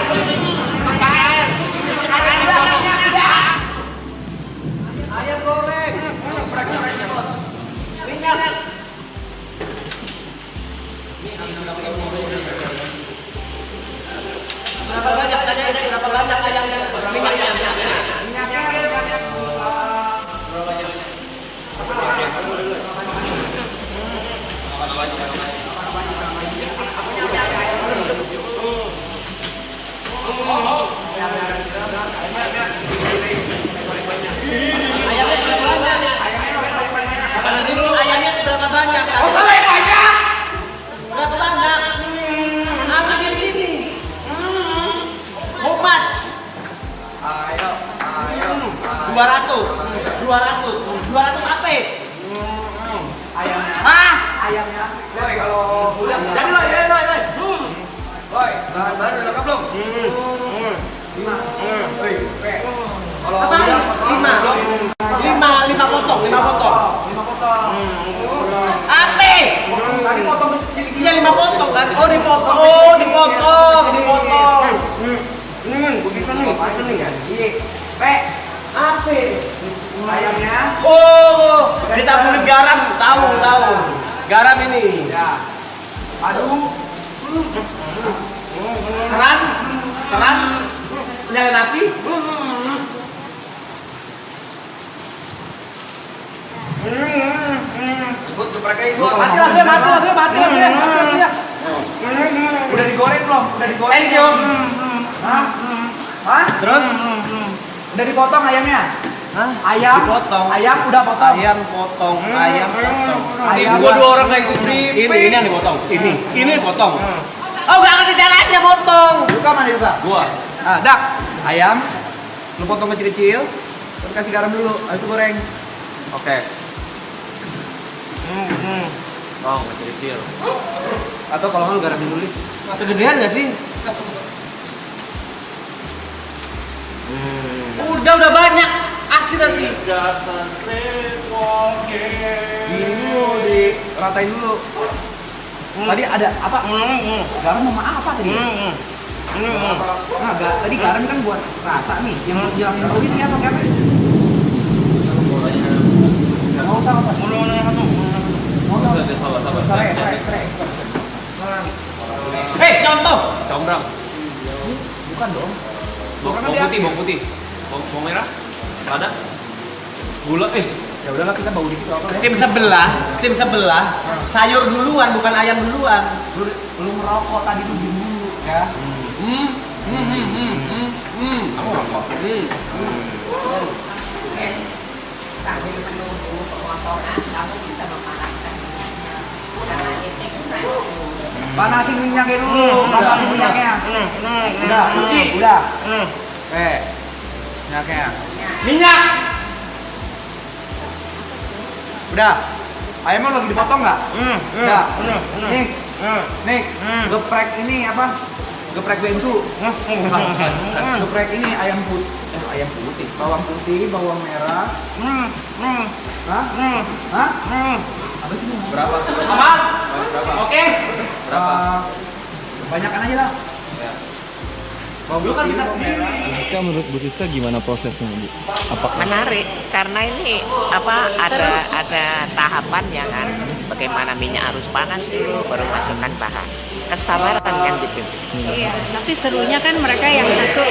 Ayam goreng. Minyak. Berapa banyak ayamnya? Minyaknya. Ayamnya seberapa banyak? Oh, sampai banyak. Berapa banyak? Ambil gini. How much? Ayo. 200 apa? Ayamnya. Hah? Ayamnya. Woi, kalau udah. Jadi loh. Woi, baru lengkap belum? 5. Woi, kalau udah 5 potong. Apa? Tadi potong sedikit. Iya 5 potong kan? Oh, dipotong. Begitu nih ya. Apa? Ayamnya. Oh, ditaburin garam, tahu. Garam ini. Ya. Aduh. Keran. Nyalain api. Mati lagi ya. Udah digoreng belum? Thank you. Hah? Terus? Udah dipotong ayamnya? Hah? Ayam dipotong. Ayam udah potong. Ayam potong. Gua 2 orang naik kupri. Ini yang dipotong. Ini dipotong. Oh, gak ngerti caranya potong. Buka mana Yuka? Gua. Ah, dak. Ayam lu potong kecil-kecil. Terus kasih garam dulu, habis itu goreng. Oke. Kecil. Atau kalau nggak lu garamin dulu. Kegedean gak sih? Udah banyak. Asin nanti. Ini dulu diratain dulu. Tadi ada apa? Garam sama apa tadi? Nah, tadi garam kan buat rasa nih. Yang buat hilangin bau ini apa? Mau tahu apa? Hei, contoh. Combrang. Bukan dong. Bawang putih. Bawang merah. Ada. Gula. Ya udahlah kita bau dikit apa? Tim sebelah sayur duluan bukan ayam duluan. Lu ngerokok tadi tuh diem dulu ya. Kamu rokok. Sambil menunggu pemotongan, kamu bisa memanaskan minyaknya. Karena ini Panasin minyaknya dulu. Panasin minyaknya. Udah, cuci. Udah. Minyaknya. minyak. Udah. Ayamnya lagi dipotong nggak? Udah. Nih, geprek ini apa? Geprek bensu. Geprek ini ayam putih, bawang putih, bawang merah. Hah? Apa sih? Berapa? Aman? Berapa? Oke. Berapa? Banyakan aja lah. Lu kan bisa sendiri. Menurut Bu Siska gimana prosesnya, Bu? Menarik karena ini ada tahapan ya kan, bagaimana minyak harus panas dulu baru masukkan bahan. Kesabaran yang dipimpin. Iya, tapi serunya kan mereka yang satu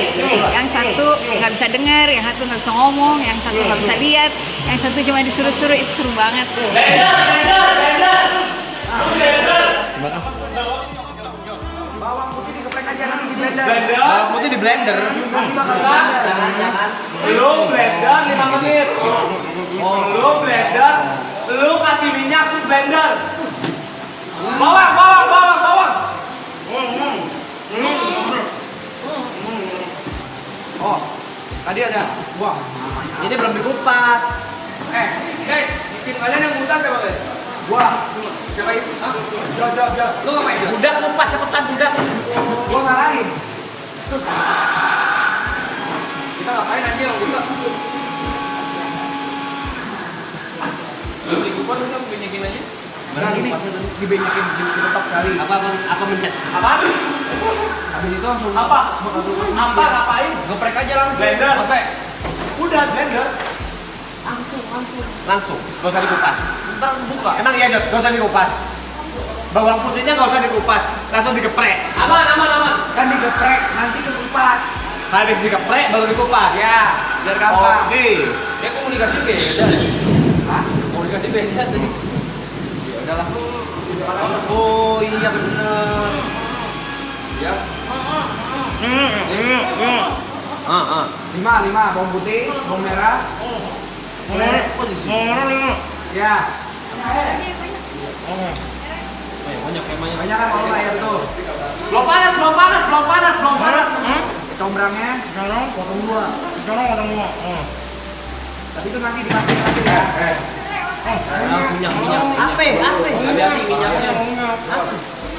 nggak bisa dengar, yang satu nggak bisa ngomong, yang satu nggak bisa lihat, yang satu cuma disuruh-suruh, itu seru banget. Bawang putih digeprek aja nanti di blender. Bawang putih di blender. Lu blender 5 menit. Lu blender, lu kasih minyak terus blender. Bawang. Oh, tadi ada buah. Ini belum dikupas. Guys, bikin kalian yang muda siapa guys? Buah. Siapa itu? Hah? Jauh. Lu ngapain? Budak kupas, cepetan budak. Gua ngarahin. Kita ngapain aja yang budak? Lu dikupas udah benyakin aja. Nah, ini dibenyakin ditetap kali. Apa mencet? Apa? Habis itu langsung apa? Ngapain? Geprek aja langsung. Blender. Geprek. Udah blender. Langsung. Gak usah dikupas. Ntar buka. Emang iya Jod, gak usah dikupas. Bawang putihnya gak usah dikupas, langsung digeprek. Aman. Kan digeprek, nanti dikupas. Habis digeprek baru dikupas. Ya, biar gampang. Oke. Ya komunikasi beda. Hah? Komunikasi beda tadi. Ya udahlah. Oh iya benar. Ya. 5 bawang putih, bawang merah. Ya. Banyak kan kalau ayam tuh. Belum panas. Combrangnya, potong dua. Tapi itu nanti dimakan lagi ya. Minyak. Apa? Hati-hati minyaknya.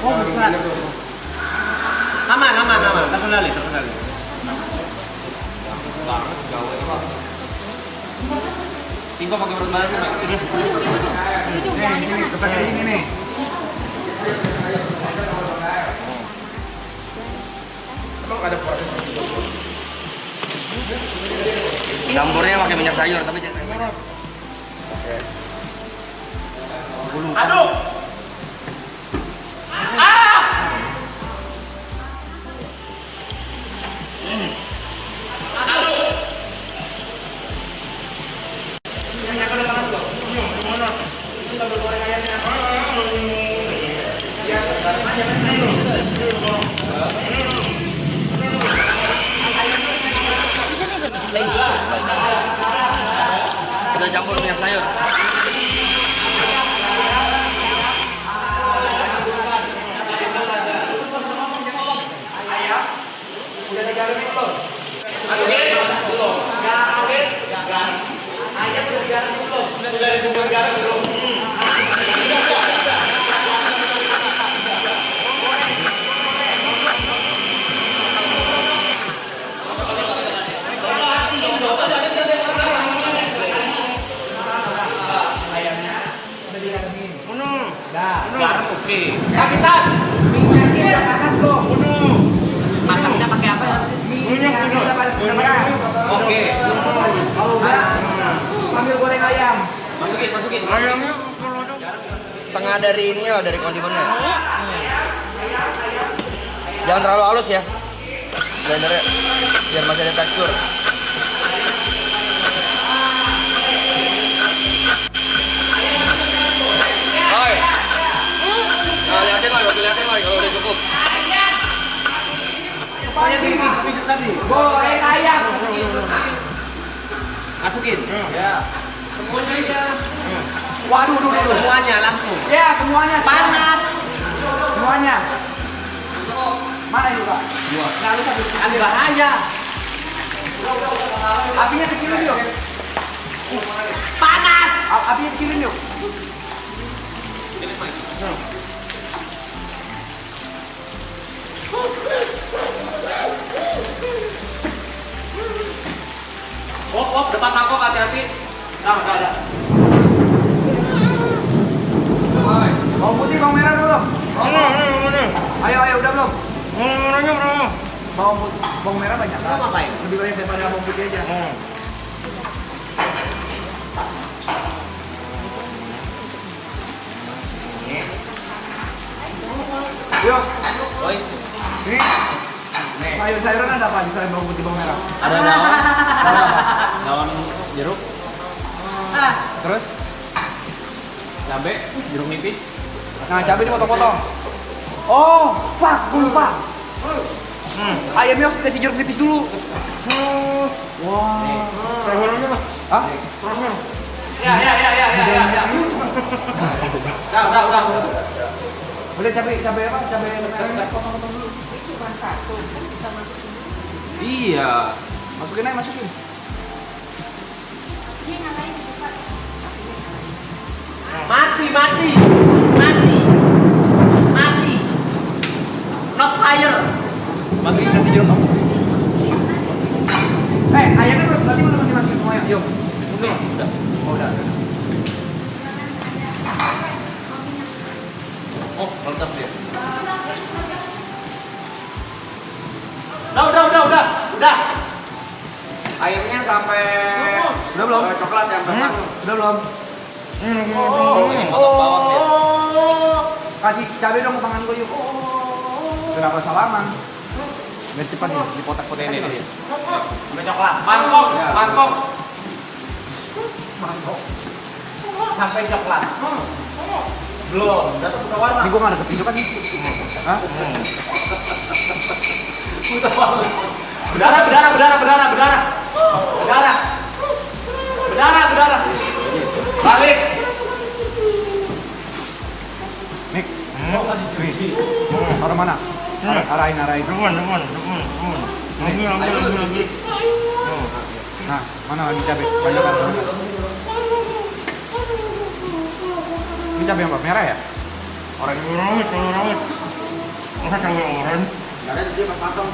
Oh, berat. Aman. Terkendali. Timpa pakai berat badan tuh, Ini kepakai ini nih. Emang ada proses campurnya pakai minyak sayur tapi jangan banyak. Aduh. Kita campur minyak sayur. Udah digaram belum? Ayam udah digaram belum? Sudah digaram belum? Garam oke. Kapitan, minyaknya udah panas belum? Masaknya pakai apa ya? Minyaknya udah panas. Oke. Kalau udah, ambil goreng ayam. Masukin. Ayamnya setengah dari ini ya, dari kondimennya. Jangan terlalu halus ya. Blendernya biar masih ada tekstur. Oi. Nah, liatin lagi kalau udah cukup. Pokoknya pijat tadi. Goreng ayam. Masukin. Ya. Semuanya aja. Waduh, Semuanya langsung. Ya, semuanya. Panas. Semuanya. Mana itu, Kak? Dua. Nah, lu satu. Ambil aja. Apinya kecilin yuk. Panas. Apinya kecilin yuk. Oh, depan mangkok hati-hati. Nah, ada. Bawang putih, bawang merah belum? Ayo, udah belum? Bawang merah banyak. Ngapain? Lebih banyak daripada bawang putih aja. Yuk. Ini. Sayur-sayuran ada apa? Selain bawang putih, bawang merah. Ada daun. Daun jeruk. Terus? Cabe, jeruk nipis. Nah, cabai dipotong-potong. Oh, fuck, gue lupa. Ayamnya harus dikasih jeruk nipis dulu. Wah. Hah? Ya. Udah. Udah cabai apa? Cabai potong-potong dulu. Cuma satu, kan bisa masukin. Iya. Masukin aja, masukin. Ini ngapain bisa? Mati. Not fire. Masukin kasih jeruk kamu. Ayamnya berarti belum dimasukin semuanya. Yuk. Udah. Oh, udah. Oh, mantap dia. Udah. Ayamnya sampai udah belum? Coklat yang pertama. Udah belum? Potong bawang dia. Kasih cabai dong ke tangan gue yuk. Kenapa salaman? Biar cepat nih, dipotak-potakin ini. Sampai coklat. Mangkok. Sampai coklat. Belum. Udah warna. Ini gue nggak deket itu kan nih. Hah? Berdarah. Balik. Nik. Arah mana? Arahin. Depan. Nah, mana lagi cabai? Banyak kan? Ini cabai apa? Merah ya? Oranye. Masa cabai oranye? Gak ada dia potong.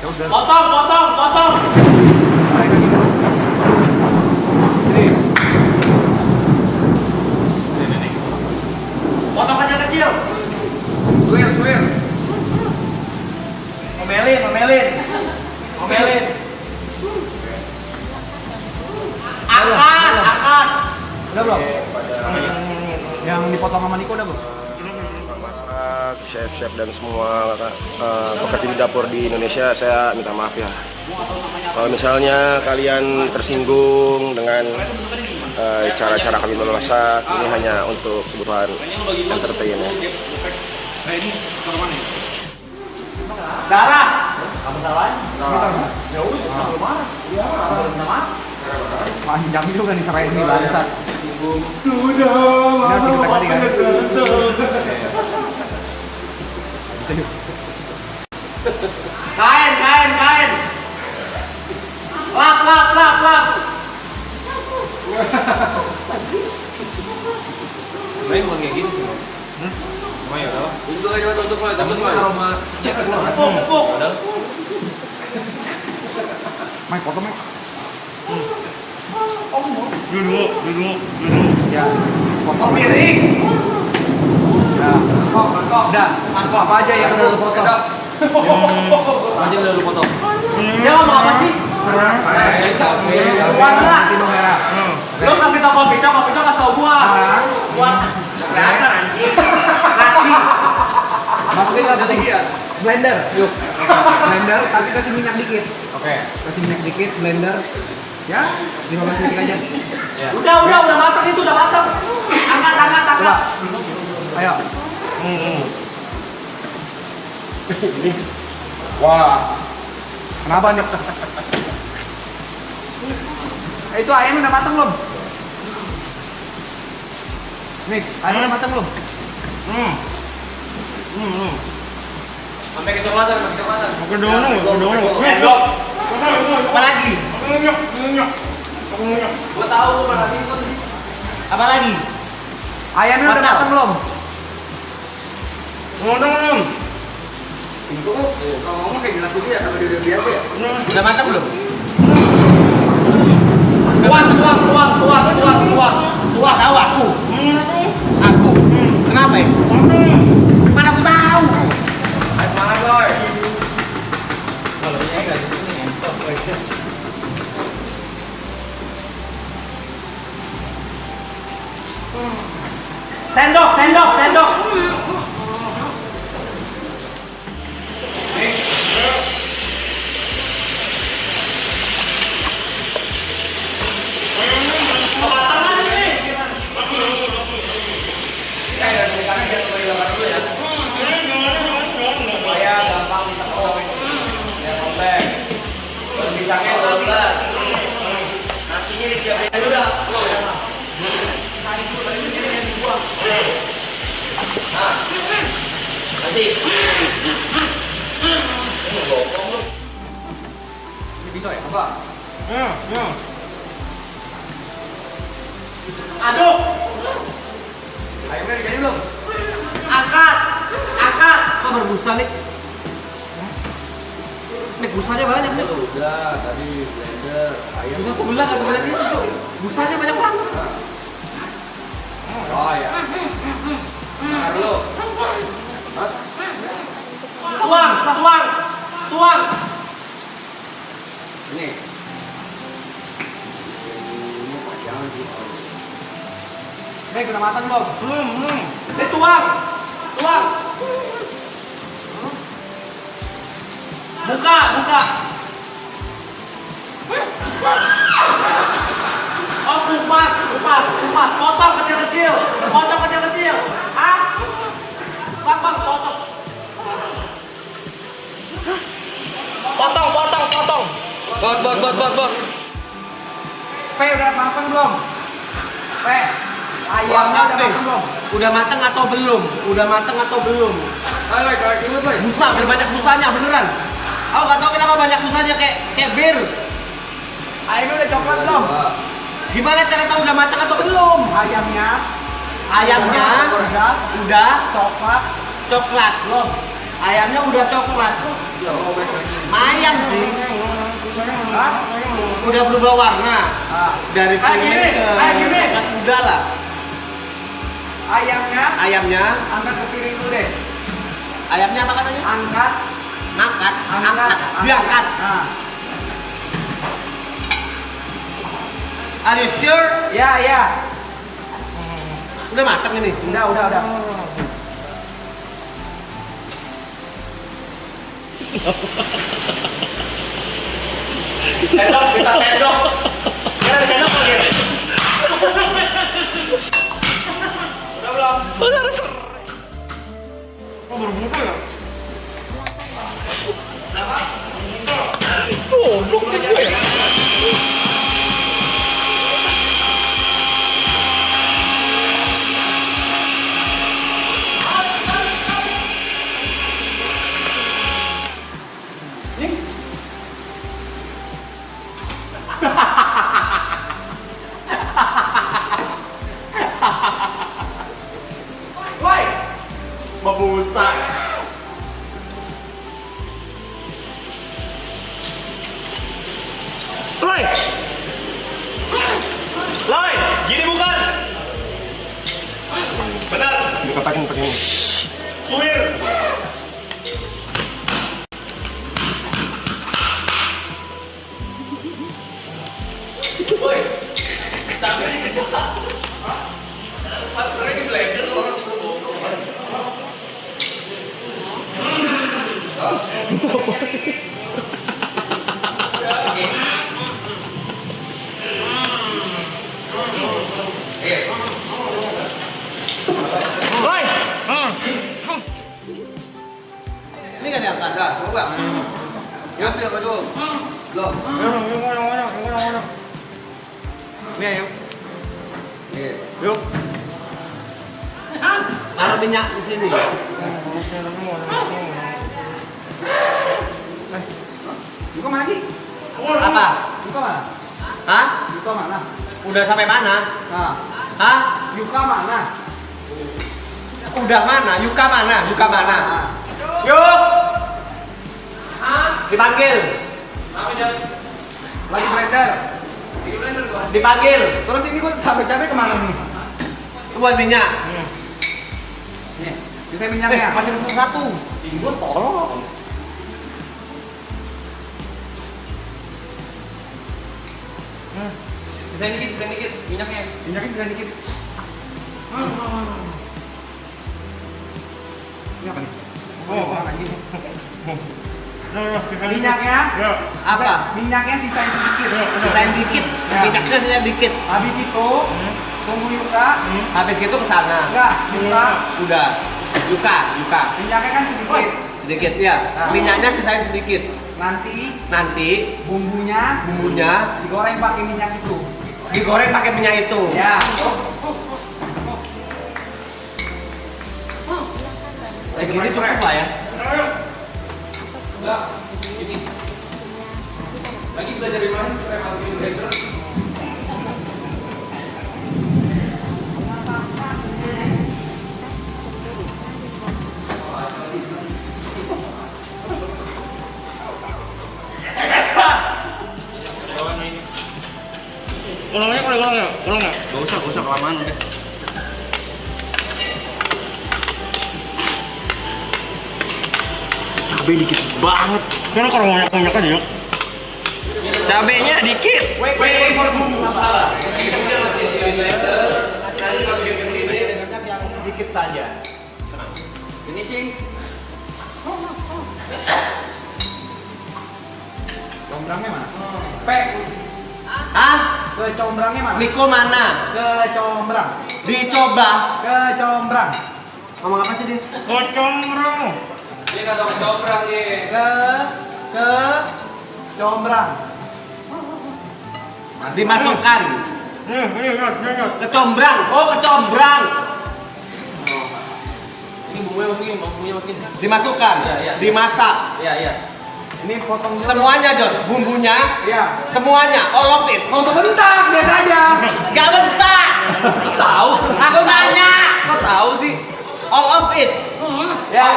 Ya udah. Potong. Sini. Potong kecil. Suir. Ngomelin. Angkat. Udah belum? Yang dipotong sama Niko udah belum? Masak, chef dan semua pekerja di dapur di Indonesia, saya minta maaf ya. Kalau misalnya kalian tersinggung dengan cara-cara kami memasak, ini hanya untuk kebutuhan entertain ya. Darah. Kamu salahin? Ya udah, sama marah. Iya, sama. Panjang juga nih serai ini bangsat. Sudah. Kain. Lap. Sebenarnya mau kayak gini. Cuma ya udah. Untuk aroma dia keluar. Pupuk. Main potong nih. Duduk. Ya. Potong miring. Ya. Mangkok. Udah. Mangkok apa aja yang udah lu potong? Aja udah lu potong. Dia ngomong apa sih? Warna. Merah. Lu kasih tau kopi cok kasih tau gua. Buat kelihatan anjing. Kasih. Masukin ke blender. Yuk. Blender tapi kasih minyak dikit. Oke. Kasih minyak dikit blender. Ya, 15 detik aja. Ya. Udah matang itu, udah matang. Angkat. Ayo. Wah. Kenapa nih? Itu ayamnya udah matang belum? Nih, ayamnya udah matang belum? Sampai kecoklatan. Sendok. Apa lagi? Gua tahu mana Simpson. Apa lagi? Ayamnya udah matang belum? Ngomong. Kalau ngomong kayak jelas gitu ya, kalau dia biasa ya. Udah matang belum? Tuang. Tahu aku. Aku. Kenapa ya? Mana aku tahu? Semangat, Boy. Sendok. Supaya gampang ditekuk. Ya, komplek. Terus pisangnya udah. Nasinya disiapin dulu dah. Nah, nanti. Ini bisa ya, apa? Aduk. Ayamnya udah jadi belum? Angkat. Kok berbusa nih? Nih busanya banyak nih. Udah, tadi blender, ayam. Busa sebelah nggak sebanyak itu. Busanya banyak banget. Oh ya. Bentar dulu. Tuang. Ini. Ini jangan gitu. Nih udah matang belum? Nih tuang. Buka. Oh kupas. Potong kecil-kecil. Hah? Bang, potong. Potong. Bot. Pe udah matang belum? Pe, ayamnya udah matang belum? Udah matang atau belum? Ayo, kayak gimana, Boy? Busa, berbanyak busanya beneran. Aku nggak tahu kenapa banyak busanya kayak bir. Ayamnya udah coklat belum? Gimana cara tahu udah matang atau belum? Ayamnya udah coklat belum? Ayamnya udah coklat. Ayam sih. Hah? Udah berubah warna. Dari kuning ke coklat muda lah. Ayamnya angkat ke piring dulu deh. Ayamnya apa katanya? Angkat. Diangkat. Are you sure? Ya. Udah matang ini? Udah. Sendok. Kita ada sendok lagi. Udah belum? Oh, berbuka ya? Goblok nih gue. Woi, babusa. Loi, gini bukan? Benar. Dikatakan pakai ini. Suwir. Boy, sampai ini kita. Pas lagi blender orang Ini nggak diangkat? Dah, coba. Ya, apa tuh? Belum. Ini ayo. Nih. Yuk. Taruh minyak di sini. Buka mana sih? Apa? Yuka mana? Hah? Yuka mana? Udah sampai mana? Nah. Hah? Yuka mana? Udah mana? Yuka mana? Yuka mana? Yuk! Dipanggil. Lagi blender. Dipanggil. Terus ini gua cabai kemana nih? Buat minyak. Nih, bisa minyaknya. Masih ada satu. Gua tolong. Bisa dikit minyaknya. Minyaknya bisa dikit. Ini apa nih? Oh, lagi. Minyaknya? Apa? Minyaknya sisain sedikit. Sisain dikit. Minyaknya sisain dikit. Habis itu tunggu Yuka. Habis itu ke sana. Enggak, Yuka. Udah. Yuka. Minyaknya kan sedikit. Sedikit ya. Minyaknya sisain sedikit. Nanti bumbunya digoreng pakai minyak itu. Digoreng pakai minyak itu. Ya. Segini cukup lah ya. Enggak, ini. Lagi belajar dari mana? Blender. Golongnya. Gak usah kelamaan udah. Cabai dikit banget. Karena kalau banyak aja ya. Cabenya dikit. Wait, sabar. Kita udah masih di blender. Nanti masukin ke sini dengan yang sedikit saja. Ini sih. Combrangnya mana? Kecombrangnya mana? Niko mana? Kecombrang. Dicoba. Kecombrang. Ngomong apa sih dia? Kecombrang. Dia kata kecombrang nih. Kecombrang. Dimasukkan. Kecombrang. Oh, kecombrang. Ini bumbunya masukin. Dimasukkan. Iya. Dimasak. Iya. Ini potong dulu. Semuanya, Jod. Bumbunya. Iya. Semuanya, all of it. Oh, sebentar, biasa aja. Gak bentar. Tahu? Aku nanya. Kok tahu sih? All of it. Ya.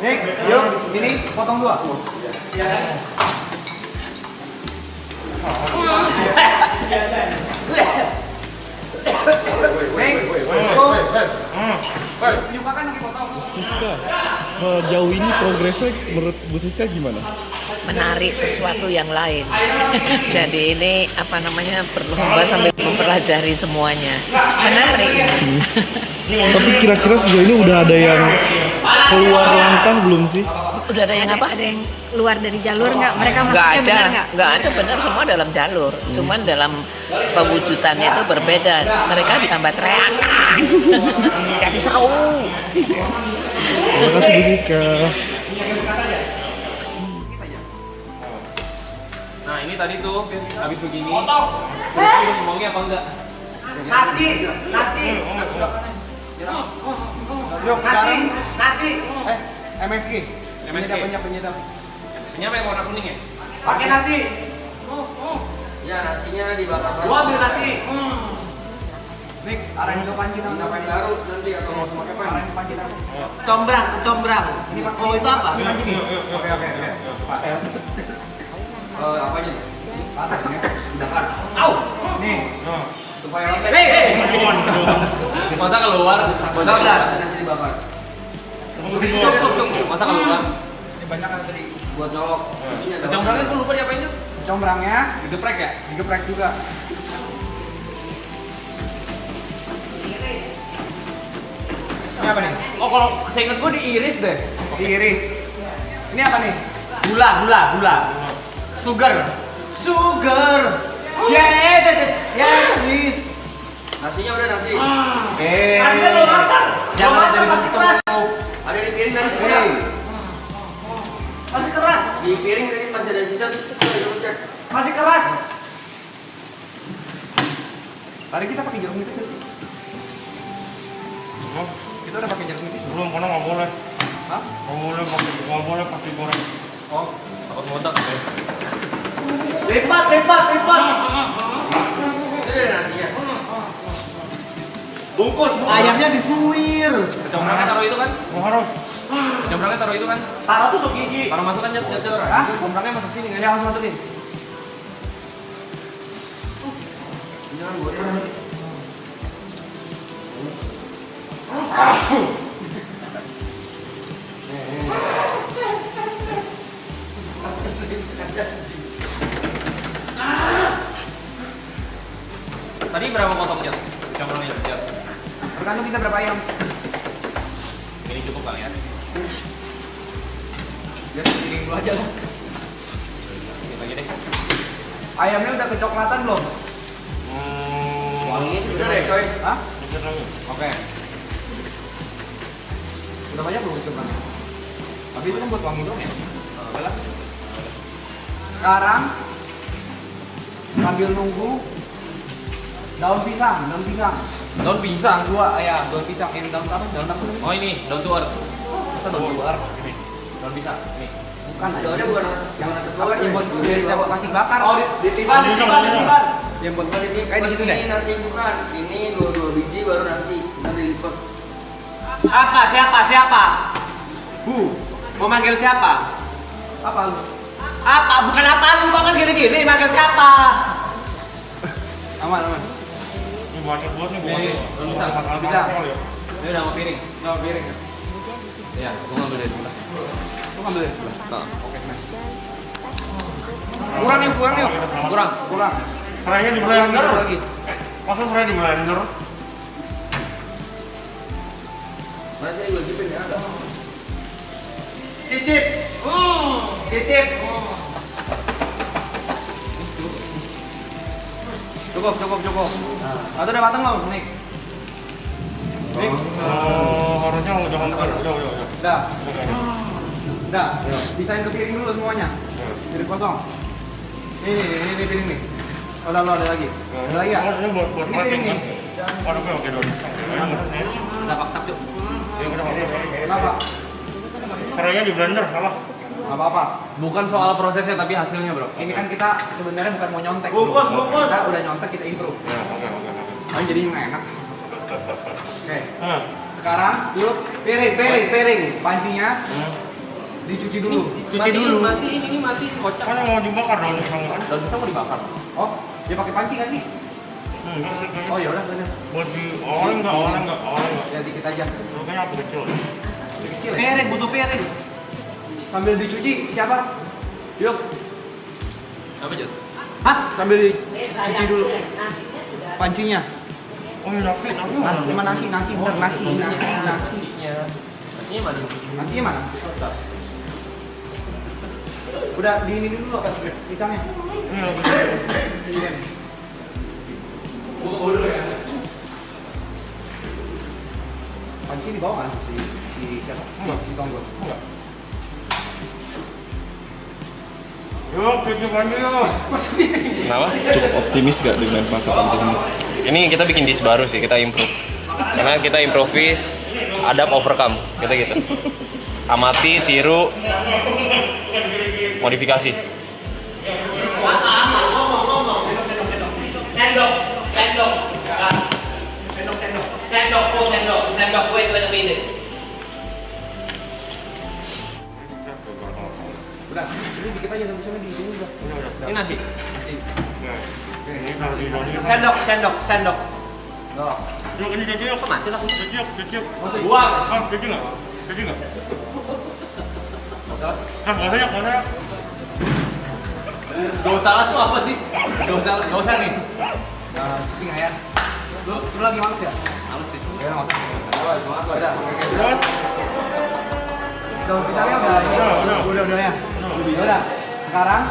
Nih, yuk, ini potong dua. Yuka kan dipotong. Siska, sejauh ini progresnya menurut Bu Siska gimana? Menarik sesuatu yang lain. Jadi ini berlomba sambil mempelajari semuanya. Menarik. Tapi kira-kira sejauh ini udah ada yang keluar langkah belum sih? Udah ada yang apa? Ada yang keluar dari jalur nggak? Mereka Nggak maksudnya ada, benar nggak? nggak ada, benar semua dalam jalur. Cuman dalam pewujudannya itu berbeda. Mereka ditambah teriakan. Jadi seru. Terima kasih Bu Siska. Nah ini tadi tuh habis begini. Terus ngomongnya apa enggak? Nasi. MSG. Penyedap. Penyapa yang warna kuning ya? Pakai nasi. Ya, nasinya dibakar. Gua ambil nasi. Nik, arahin ke panci kita. Ngapain garut nanti atau mau pakai apa? Arahin ke panci kita. Kecombrang. Oh itu apa? Oke. Apanya? Udah. Au. Nih. Supaya lembek. Hei. Masa keluar? Masa keluar? Nasi dibakar. Cukup. Masa keluar? Ini banyak kan tadi. Buat nyolok. Kecombrangnya gue lupa diapain tuh? Combrangnya Digeprek ya? digeprek juga. Ini apa nih? Oh kalau seinget gue diiris deh. Diiris. Ini apa nih? Gula. Sugar. Yes. Nasinya udah nasi. Nasinya belum matang. Jangan Belum matang, masih keras. Ada di piring dari sisa. Masih keras. Di piring tadi masih ada sisa. Cek. Masih keras. Tadi kita pakai jeruk nipis sih. Kita udah pakai jeruk nipis. Belum, karena nggak boleh. Hah? Nggak boleh. boleh pasti goreng. Oh, takut ngotak ya. Lipat. Bungkus. Ayamnya disuir. Kecombrangnya taruh itu kan? Oh, harus. Kecombrangnya taruh itu kan? Taruh tusuk gigi. Taruh masukan jat. Hah? Kecombrangnya masuk sini kan? Ya harus masukin. Tadi berapa potong jat? Kecombrangnya jat. Tergantung kita berapa ayam. Ini cukup kali ya? Biar piring dulu aja lah. Ini lagi deh. Ayamnya udah kecoklatan belum? Wanginya sih bener ya coy. Hah? Dikit lagi. Oke. Udah banyak belum kecombrangnya? Tapi itu kan buat wangi doang ya? Udah lah. Sekarang sambil nunggu daun pisang. Daun pisang. Dua ya, daun pisang yang daun apa? Daun apa? Oh ini, daun to earth. Masa daun to earth? Ini, daun pisang. Ini. Bukan, Daunnya bukan yang atas bawah. yang buat dari saya buat nasi bakar. Oh, ditiban. Yang buat kayak di situ deh. Ini nasi bukan. Ini dua biji baru nasi. Nanti lipat. Apa? Siapa? Bu. Mau manggil siapa? Apa lu? Apa? Bukan apa lu, kok kan gini-gini manggil siapa? Aman. Ini banyak buat nih, Nih, daun pisang. Pisang. Ini udah mau piring. Udah piring. Ya, gua ngambil dari sebelah. Lu ambil dari sebelah. Nah, Oke, nice. Kurang yuk. kurang. Serainya di blender. Lagi. Masa serai di blender? Mana sih gua cipin ya? Ada. Cicip. Cicip. Cukup. Atau udah matang belum, Nik? Nik? Harusnya jangan udah. Udah. Bisain ke piring dulu semuanya. Piring kosong. Ini piring nih. Oh, ada lagi. Ada lagi ya? Ini buat Ini matiin piring kan? nih. Oke, Don. Dapat tak, Cuk. Ya udah. Kenapa? Serainya di blender, salah. Nggak apa-apa. Bukan soal prosesnya tapi hasilnya, Bro. Ini kan kita sebenarnya bukan mau nyontek. Bungkus. Kita udah nyontek, kita improve. Ya, oke. Kan jadi enak. Oke. Nah, Sekarang yuk Piring. pancinya dicuci dulu. Matiin, ini matiin kocak. kan mau dibakar daun pisang kan? Daun pisang mau dibakar. Oh, dia pakai panci nggak sih? Enggak. Oh ya udah bener. Buat di orang enggak. Ya dikit aja. Rupanya apa kecil? Kecil ya? Butuh piring. Sambil dicuci siapa? Yuk. Apa, Jat? Hah? Sambil dicuci dulu. Pancinya. Oh, ya nasi. Nasi mana nasi? Nasi bener nasi. Nasinya mana? Nasinya mana? Udah di ini dulu kan pisangnya. Iya. Panci di bawah kan? Si siapa? Si Tonggos. Enggak. Yuk, cuci baju yuk. Kenapa? Cukup optimis gak dengan masakan ini? Ini kita bikin dish baru sih, kita improve. Karena kita improvise, adapt, overcome, kita gitu. Amati, tiru, modifikasi. Sendok, wait a minute. Udah, ini dikit aja tulisannya di sini udah. Ini nasi. Ini kalau di bawah. Sendok. Yuk, ini cuci yuk. Mati lah. Cuci yuk. Buang. Ah, cuci nggak? Nah, nggak usah yuk. Gak usah lah tuh apa sih? Gak usah nih. Cuci nggak ya? Lu lagi males ya? Males sih. Ya nggak usah. Udah. Terus? Daun pisangnya udah ya. Udah. Sekarang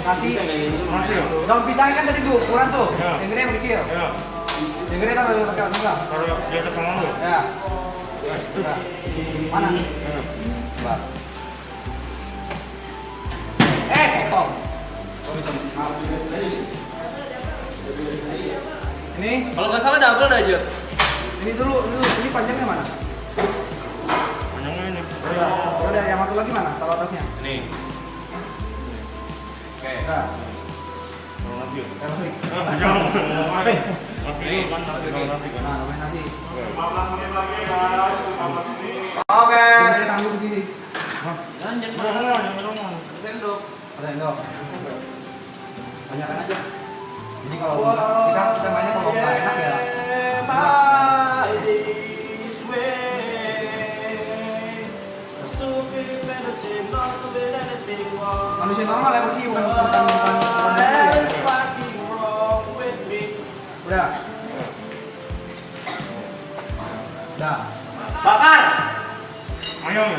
kasih Nasi ya? daun pisangnya kan tadi tuh ukuran tuh. Ya. Yang gede yang kecil. Ya. Yang gede kan udah pakai enggak? Taruh di atas tangan lu. Ya. Udah. Mana? Coba. Potong. Ini, Kalau nggak salah double dah, Jat. ini dulu, ini panjangnya mana? Panjangnya ini. Udah Udah, yang satu lagi mana? Taruh atasnya. Nih. Oke. Nah. Nanti. Nasi. Jangan. Ini kan nasi. Nah, namanya nasi. 15 menit lagi guys. 15 menit. Oke. Saya tangguh di sini. Jangan Sendok. Ada sendok. Banyakan aja. Ini kalau kita mainnya kalau nggak enak ya. Manusia normal ya sih, bukan. Udah. Udah. Bakar. Ayam.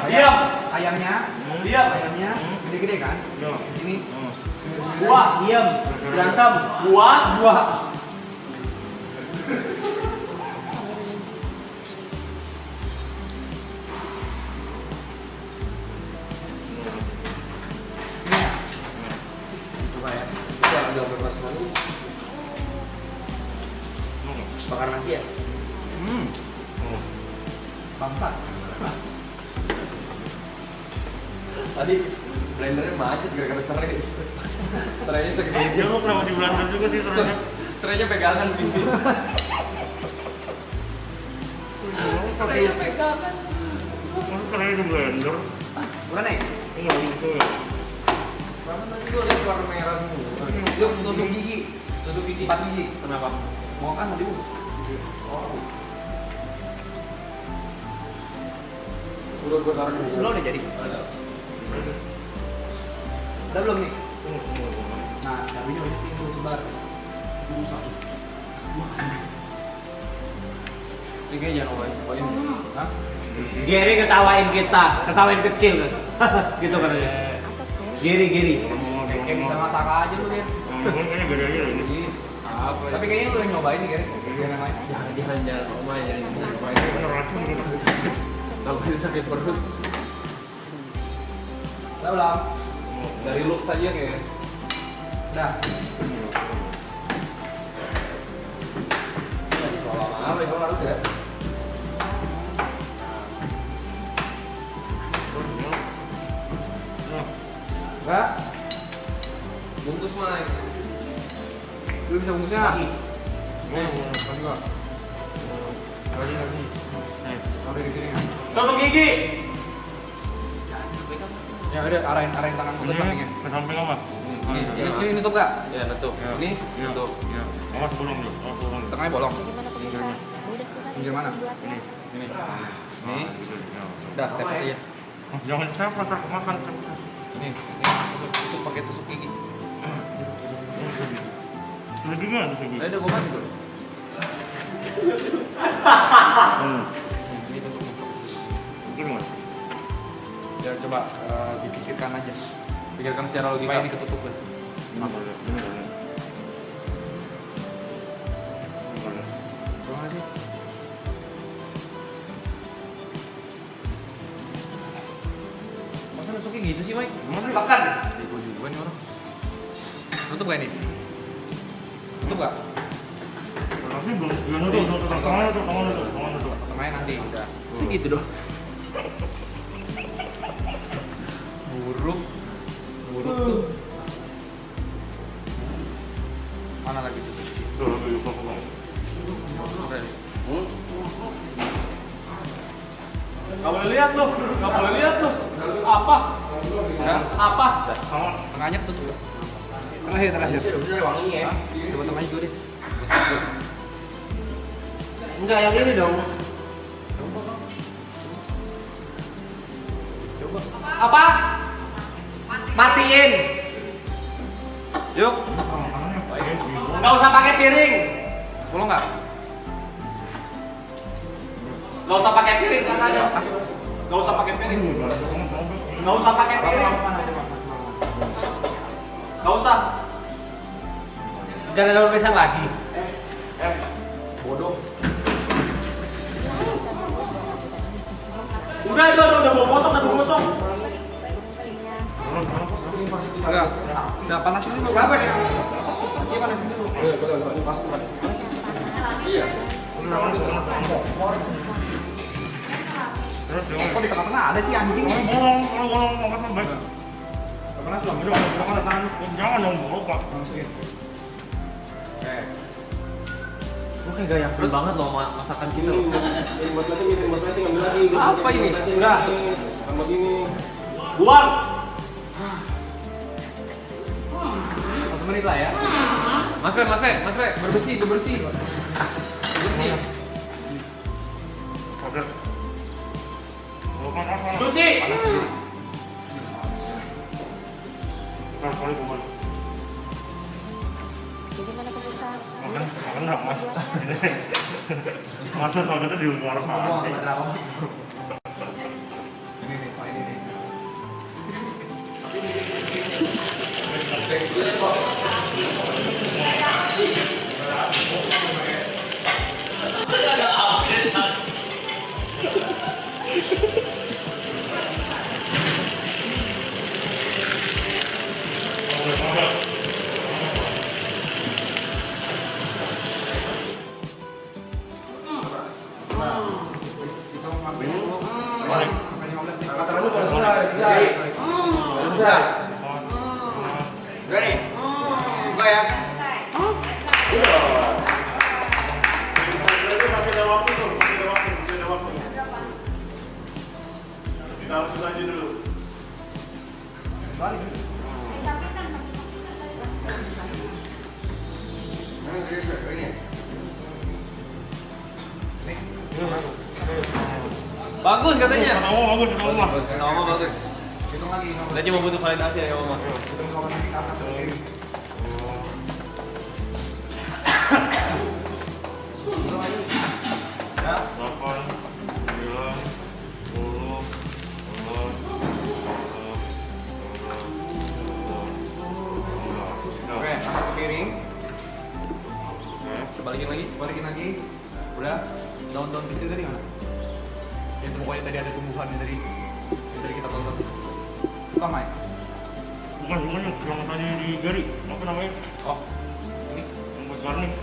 Diam. Ayamnya, Diam. ayamnya gede-gede kan? Di sini. Gua. Diam. Berantem. Gua. Coba ya. Kita agak berbahasa dulu. Bakar nasi ya? Bangsa. Tadi blendernya macet gara-gara serai. Serainya segede itu. Ya lu kenapa di blender juga sih ternyata? Serainya pegangan pintu. Serainya pegangan. Masa karena di blender? Udah nih. Iya gitu ya. Karena tadi gue liat warna merah semua. Yuk, tusuk gigi. 4 gigi. Kenapa? Mau kan tadi? Oh. Udah gue taruh di Slow udah jadi. Udah belum nih? Nah, cabenya udah tinggal sebar. Ini kayaknya jangan cobain. Hah? Gary ketawain kita, ketawain kecil. Gitu katanya. Gary. Kayak bisa masak aja lu, Ger. Kayaknya beda aja lah ini. Apa? Tapi kayaknya lu yang nyobain nih, Ger. Yang lain. Jangan Oma jangan cobain. Bener racun gitu. Kalau bisa sakit perut. Udah ulang. Dari look saja kayak. Udah. Tadi soal apa itu harus ya? Enggak. Bungkus Mike. Lu bisa bungkusnya. Kasih gua. Lagi. Sampai ke piringnya. Tusuk gigi. Ya udah, arahin tangan ke sampingnya. Ke samping apa? Ini nutup enggak? Ya, nutup. Ini Nutup. Ya. Awas bolong dulu. tengahnya bolong. Pinggir mana? Ini. Nih. Udah, tepes aja. Jangan siapa tak makan. Nih, tusuk pakai tusuk gigi. Lebih gimana tuh? Udah gua kasih dulu. Ini tusuk. Gimana? Ya coba dipikirkan aja. Pikirkan secara logika. Supaya ini ketutup kan. Apa ya? Ini boleh. Coba aja. Masa nusuknya gitu sih, Mike? Makan. Bego juga nih orang. Tutup gak ini? Tutup gak? Tapi belum. Ya nutup. Tangan nutup. Tengahnya nanti udah. Gitu dong. Buruk tuh. Mana lagi tuh? Tuh, lupa. Gak boleh lihat lu. Apa? Apa? Tengahnya tutup gak? Terakhir. Bener wangi ya. Coba tengahnya juga deh. Enggak, yang ini dong. Coba. Apa? Matiin. Yuk. Gak usah pakai piring. Bolong nggak? Gak usah pakai piring katanya. Gak usah pakai piring. Gak usah pakai piring. Gak usah. Gak ada daun pisang lagi. Bodoh. Udah bau gosong. Udah panasin dulu. Kenapa? Iya panasin dulu. Terus kok di tengah-tengah ada sih anjing? Bolong, makasih baik. Panas belum? Jangan dong, bolong pak. Gue kayak gak yakin banget loh masakan kita loh. Buat lagi, ambil lagi. Apa ini? Udah. Buat ini. Buang. 1 menit lah ya. Mas Fe, bersih. Bersih. Oke. Cuci. Kali kemana? Jadi mana pemirsa? Makan nggak mas? Masa soalnya di luar Ngomong sih. sama drama. Ini nih, Pak, ini nih. Udah nih. Gua ya. Masih ada waktu tuh, Kita harus aja dulu. Bagus katanya. Bagus. Bagus. Hitung lagi. Kita cuma butuh validasi ya Oma. Hitung kawan di atas ke kiri. Ya. 8, 9, 10, 11, Oke, masuk ke piring. Balikin lagi. Balikin lagi. Udah. Daun-daun kecil tadi mana? Itu pokoknya tadi ada tumbuhan yang dari kita tonton. Bukan, Mai? Bukan yang tadi di Gari. Apa namanya? Oh, ini Yang buat garnish.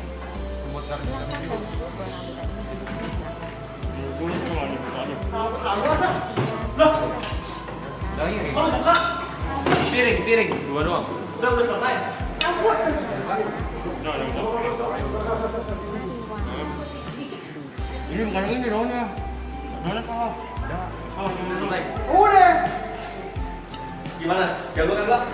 buat garnish kami itu. Boleh tuh ada. Udah ini. Piring. Dua doang. Udah selesai. Udah. Ini bukan yang ini daunnya. Daunnya salah. Oh, udah selesai. Udah. Gimana? Jago kan, Bang?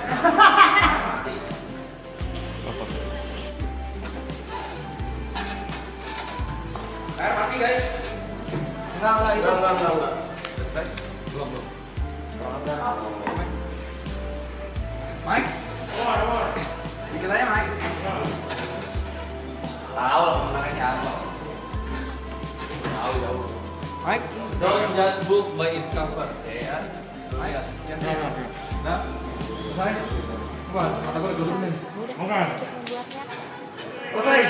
Air pasti guys. Enggak itu. Selesai? Belum. Mike? Dikit aja, Mike. Tahu lah pemenangnya siapa. Tahu. Mike? Don't judge book by its cover. Ya. Mike? Nah, selesai? Coba, mata gue duduk nih. Bukan. Selesai?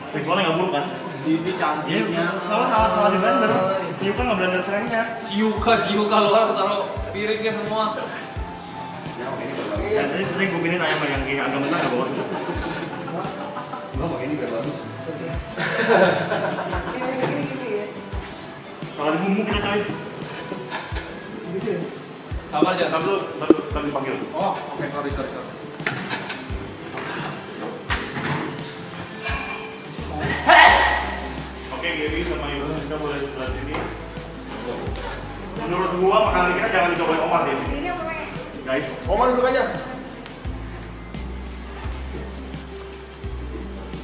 Visualnya nggak buruk kan? Ini cantiknya. Salah di blender. Si Yuka nggak blender serangnya. Si Yuka lo harus taruh piringnya semua. Ya, tadi gue pilih ayam yang kayak agak mentah nggak bawa. Gua mau ini biar bagus. Kalau di bumbu kita coy. Sabar aja. Ntar dipanggil. Oh, oke, sorry. Oke, Gary sama Ibu kita boleh sebelah sini. Menurut gua makanan kita jangan dicobain Omar sih. Guys. Omar duduk aja.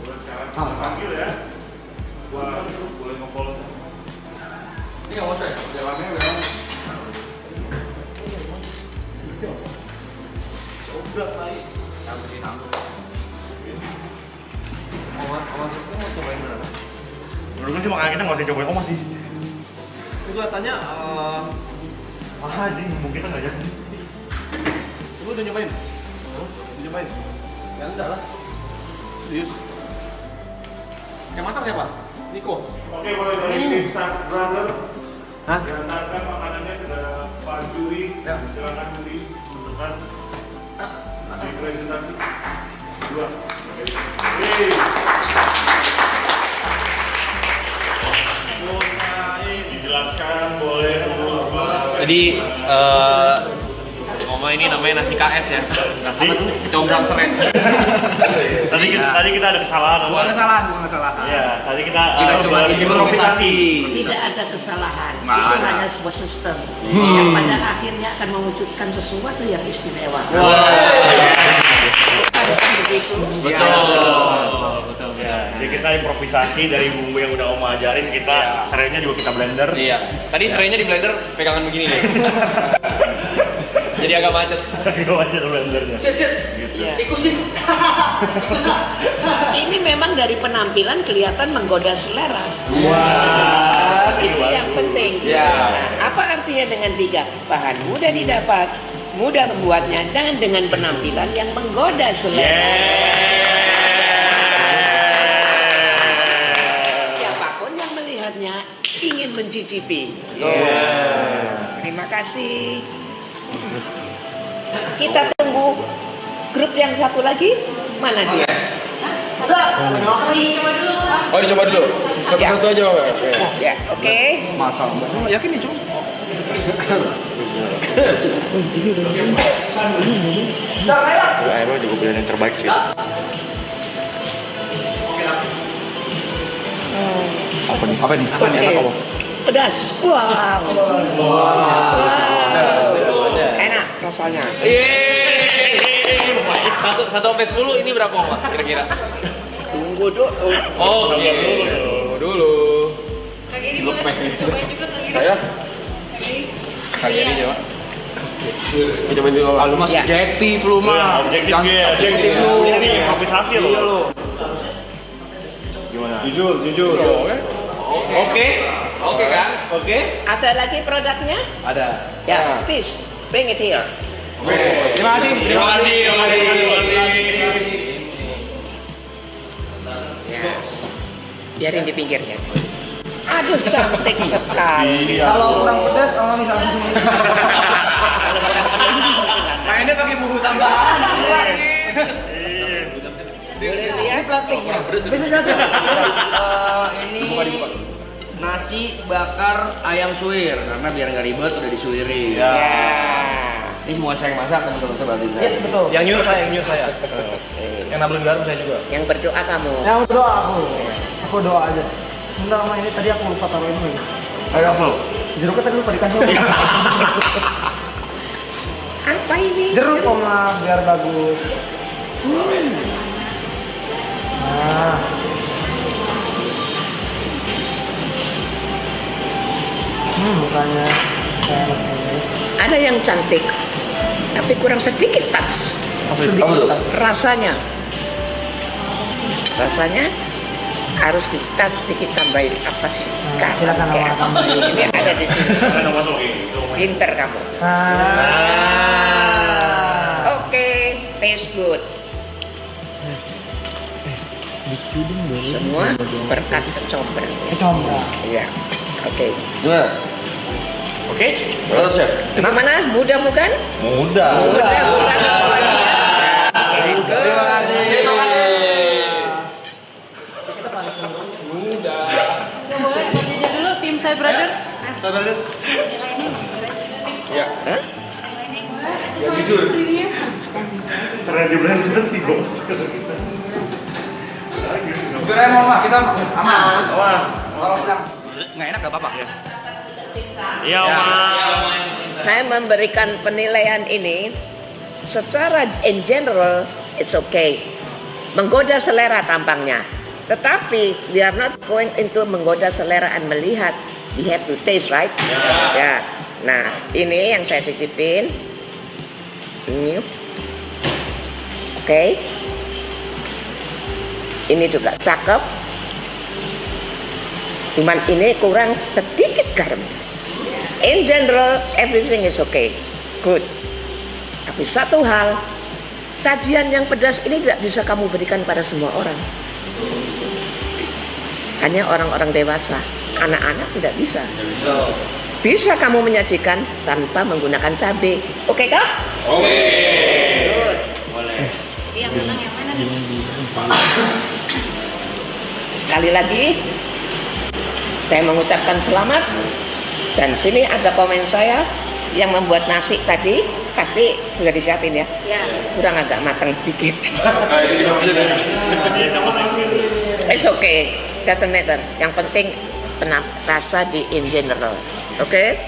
Boleh sekarang panggil ya. Gua boleh nge-follow. Ini nggak mau coy. Jalannya udah. Udah, baik. Omar itu mau cobain berapa? Menurut gua sih makanan kita nggak usah cobain Omar sih. Itu katanya Ah, jadi bumbu kita nggak jadi. lu udah nyobain? Ya enggak lah. Serius. Yang masak siapa? Niko. Oke, boleh dari tim Sat Brother. Hah? Diantarkan makanannya ke Pak Juri. Ya. Silakan Juri, menentukan. presentasi. Dua. Dijelaskan boleh. Jadi ngomong ini namanya nasi KS ya. Nasi Kecombrang serai. Tadi kita ada kesalahan. Bukan kesalahan. Iya, tadi kita coba improvisasi. Tidak ada kesalahan, Nggak itu ada. hanya sebuah sistem yang pada akhirnya akan mewujudkan sesuatu yang istimewa. Bukan begitu? Betul. Ya, jadi kita improvisasi dari bumbu yang udah Oma ajarin, kita serainya juga kita blender. Iya. Tadi serainya di blender pegangan begini nih. Jadi agak macet. Kita aja blendernya. Ikusin. Ini memang dari penampilan kelihatan menggoda selera. Wah, Itu yang penting. Nah, apa artinya dengan 3? Bahan mudah didapat, mudah membuatnya, dan dengan penampilan yang menggoda selera. Siapapun yang melihatnya ingin mencicipi. Terima kasih. Kita tunggu grup yang satu lagi. Mana dia? Oh, dicoba dulu. Satu-satu aja, Pak. Ya, oke. Masalah. Yakin nih, Cung? Emang juga pilihan yang terbaik sih. Apa nih? Oke. Pedas. Wow. Enak rasanya. Satu sampai 10 ini berapa Om kira-kira? Tunggu dulu. Oh, Dulu. Kali ini boleh cobain juga kali ini. Saya? Kali ini coba. Coba dulu. Lu mas objektif lu mah. Objektif lu. Ini improvisasi lo. Gimana? Jujur. Oke kan? Oke. Ada lagi produknya? Ada. Ya, please bring it here. Terima kasih. Biarin di pinggirnya. Aduh, cantik sekali. Kalau kurang pedas, kalau misalnya di sini. Mainnya pakai bumbu tambahan. Boleh lihat? Platingnya. Bisa jelasin? Ini nasi bakar ayam suwir karena biar nggak ribet udah disuirin. Ya. Ini semua saya yang masak teman-teman saya berarti. Iya, betul. Yang nyuruh saya. Yang nabelin garam saya juga. Yang berdoa kamu. Yang doa aku. Aku doa aja. Sebentar sama ini tadi aku lupa taruhin dulu. Ayo apa? Jeruknya tadi lupa dikasih. Apa ini? Jeruk Oma biar bagus. Nah. Mukanya enak ini. Ada yang cantik, tapi kurang sedikit touch. Rasanya harus di-touch sedikit, tambahin apa sih? Silakan Oma tambahin. Ini ada di sini. Pinter kamu. Oke, taste good. Semua berkat kecombrang. Iya. Oke. Oke? Halo, Chef. Gimana? Mudah bukan? Mudah. Mudah bukan? Oke, good. Nggak boleh, kerja dulu tim saya brother. Ya. Yang jujur. Serah di blender sih kok. Doraemon mah kita aman. Wah. Kalau sedang nggak enak nggak apa-apa. Iya, Oma. Saya memberikan penilaian ini secara in general it's okay. Menggoda selera tampangnya. Tetapi we are not going into menggoda selera and melihat. We have to taste, right? Ya. Nah, ini yang saya cicipin. Ini. Oke. Ini juga cakep. Cuman ini kurang sedikit garam. In general, everything is okay. Good. Tapi satu hal, sajian yang pedas ini tidak bisa kamu berikan pada semua orang. Hanya orang-orang dewasa. Anak-anak tidak bisa. Bisa kamu menyajikan tanpa menggunakan cabai. Oke kah? Oke. Good. Boleh. Yang menang yang mana nih? Sekali lagi, saya mengucapkan selamat. Dan sini ada komen saya yang membuat nasi tadi pasti sudah disiapin ya. Ya. Kurang agak matang sedikit. It's okay, doesn't matter. Yang penting rasa di in general. Oke?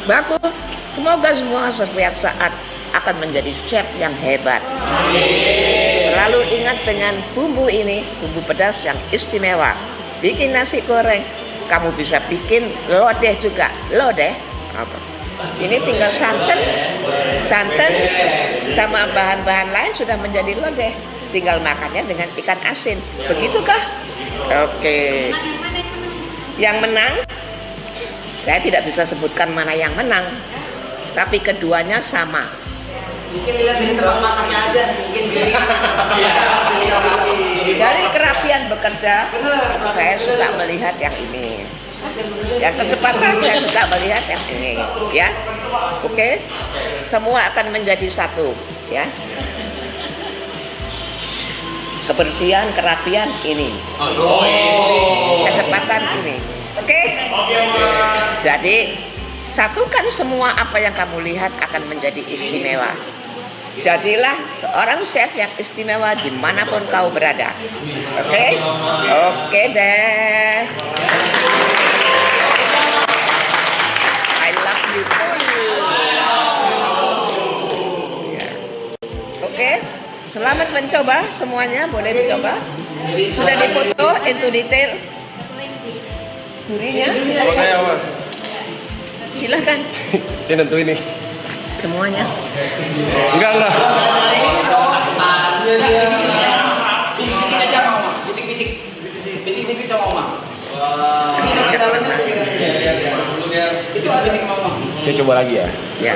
Bagus. Semoga semua setiap saat akan menjadi chef yang hebat. Selalu ingat dengan bumbu ini, bumbu pedas yang istimewa. Bikin nasi goreng, kamu bisa bikin lodeh juga. Lodeh apa? Ini tinggal santan sama bahan-bahan lain sudah menjadi lodeh. Tinggal makannya dengan ikan asin. Begitukah? Oke. Yang menang, saya tidak bisa sebutkan mana yang menang, tapi keduanya sama. Mungkin dilihat dari tempat masaknya aja, mungkin Dari kerapian bekerja, saya suka melihat yang ini. Yang kecepatan saya suka melihat yang ini, ya. Oke, semua akan menjadi satu, ya. Kebersihan, kerapian ini, kecepatan ini, oke. Jadi satukan semua apa yang kamu lihat akan menjadi istimewa. Jadilah seorang chef yang istimewa dimanapun kau berada. Oke? Oke deh. I love you too. Ya. Oke? Selamat mencoba semuanya, boleh dicoba. Sudah difoto into detail. Durinya. Kalau saya apa? Silahkan. Saya nentuin nih. Semuanya. Enggak. Bisik-bisik sama Oma. Saya coba lagi ya. Ya.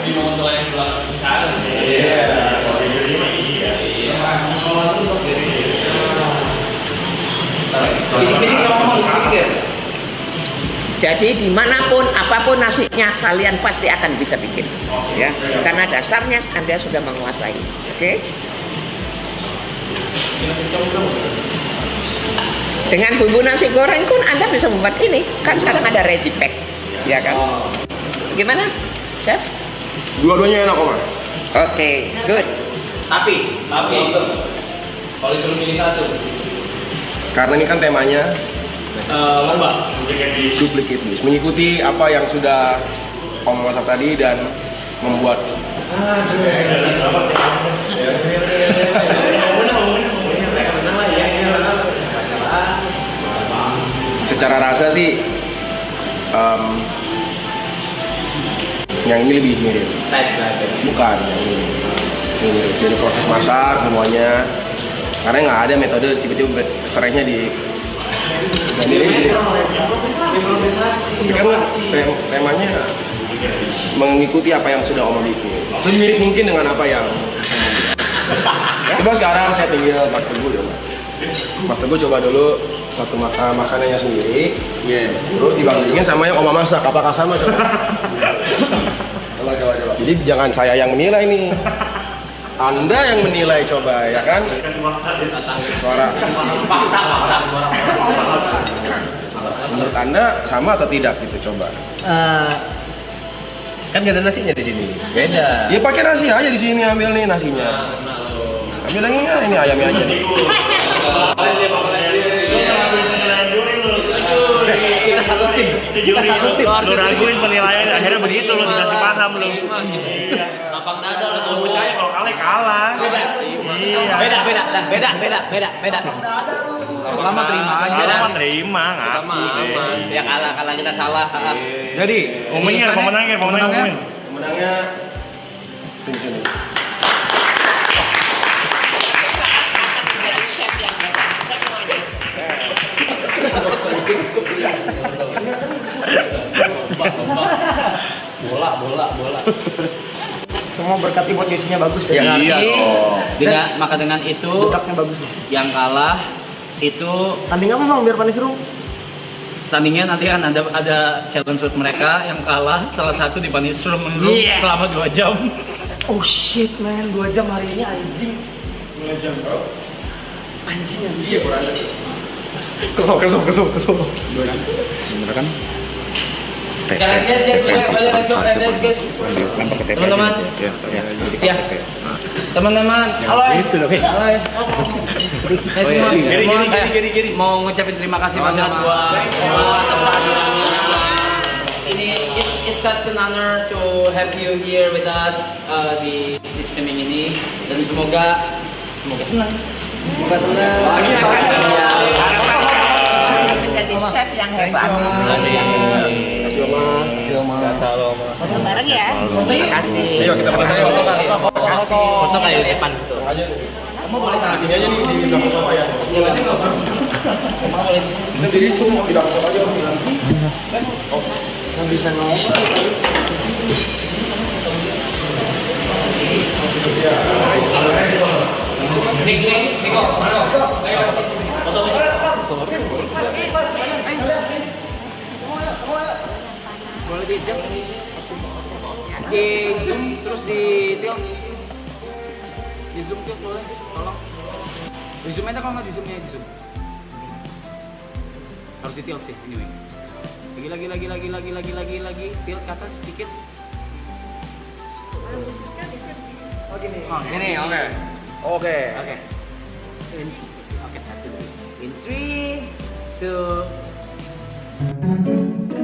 Bisik-bisik sama Oma, bisik-bisik ya. Jadi dimanapun apapun nasinya kalian pasti akan bisa bikin, ya. Karena dasarnya Anda sudah menguasai, oke? Dengan bumbu nasi goreng pun Anda bisa membuat ini, kan sekarang ada ready pack, ya kan? Gimana, chef? Dua-duanya enak kok, Mas. Oke, good. Tapi kalau disuruh milih satu, Karena ini kan temanya lomba. duplicate dish, mengikuti apa yang sudah Om masak tadi dan membuat secara rasa sih yang ini lebih mirip, bukan yang ini mirip. Dari proses masak semuanya, karena nggak ada metode tiba-tiba serainya di dan ini kan temanya mengikuti apa yang sudah Om bikin, semirip mungkin dengan apa yang coba sekarang saya tinggal Mas Teguh coba. Mas Teguh coba dulu satu makanannya sendiri, terus dibandingin sama yang Oma masak, apakah sama coba? Coba. Jadi jangan saya yang menilai nih, Anda yang menilai coba, ya kan? Suara. Menurut Anda sama atau tidak gitu coba? Kan gak ada nasinya di sini. Beda. Ya pakai nasi aja di sini, ambil nih nasinya. Ambil lagi nggak? Ini ayamnya aja nih. Kita satu tim. Lu raguin penilaian, akhirnya begitu lo dikasih paham lo. Lapang dada lah. Kalau percaya kalau kalah. Iya. Beda. Lama terima aja. Lama terima, ngaku. Ya kalah kita salah. Jadi pemenangnya. Pemenangnya bola. Semua berkati buat juice-nya bagus ya. Dengan itu Budaknya bagus. yang kalah itu Tanding apa bang biar panis seru? tandingnya nanti kan ada challenge buat mereka. Yang kalah salah satu di punish room selama 2 jam. Oh shit man, 2 jam hari ini anjing. Anjing ya kurang. Kesel. Bener kan? Sekarang guys, balik guys. Teman-teman. Ya. Teman-teman. Halo. Hai semua. Giri. Mau ngucapin terima kasih banget buat ini. It's such an honor to have you here with us di streaming ini, dan semoga senang. Menjadi chef yang hebat. Foto bareng ya. Terima kasih. Ayo kita foto ayo. Foto kayak di depan situ. Kamu boleh tangan sini aja nih di foto ya. Iya berarti foto. Kita diri semua tidak foto aja. Oh, yang bisa ngomong. Boleh di adjust di zoom terus di tilt. Di zoom tilt boleh, tolong. Di zoom aja kalau nggak di zoomnya di zoom. Harus di tilt sih, anyway. Lagi, tilt ke atas sedikit. Oh gini. Oh, gini, oke. Oke. Oke, 1. In 3, 2.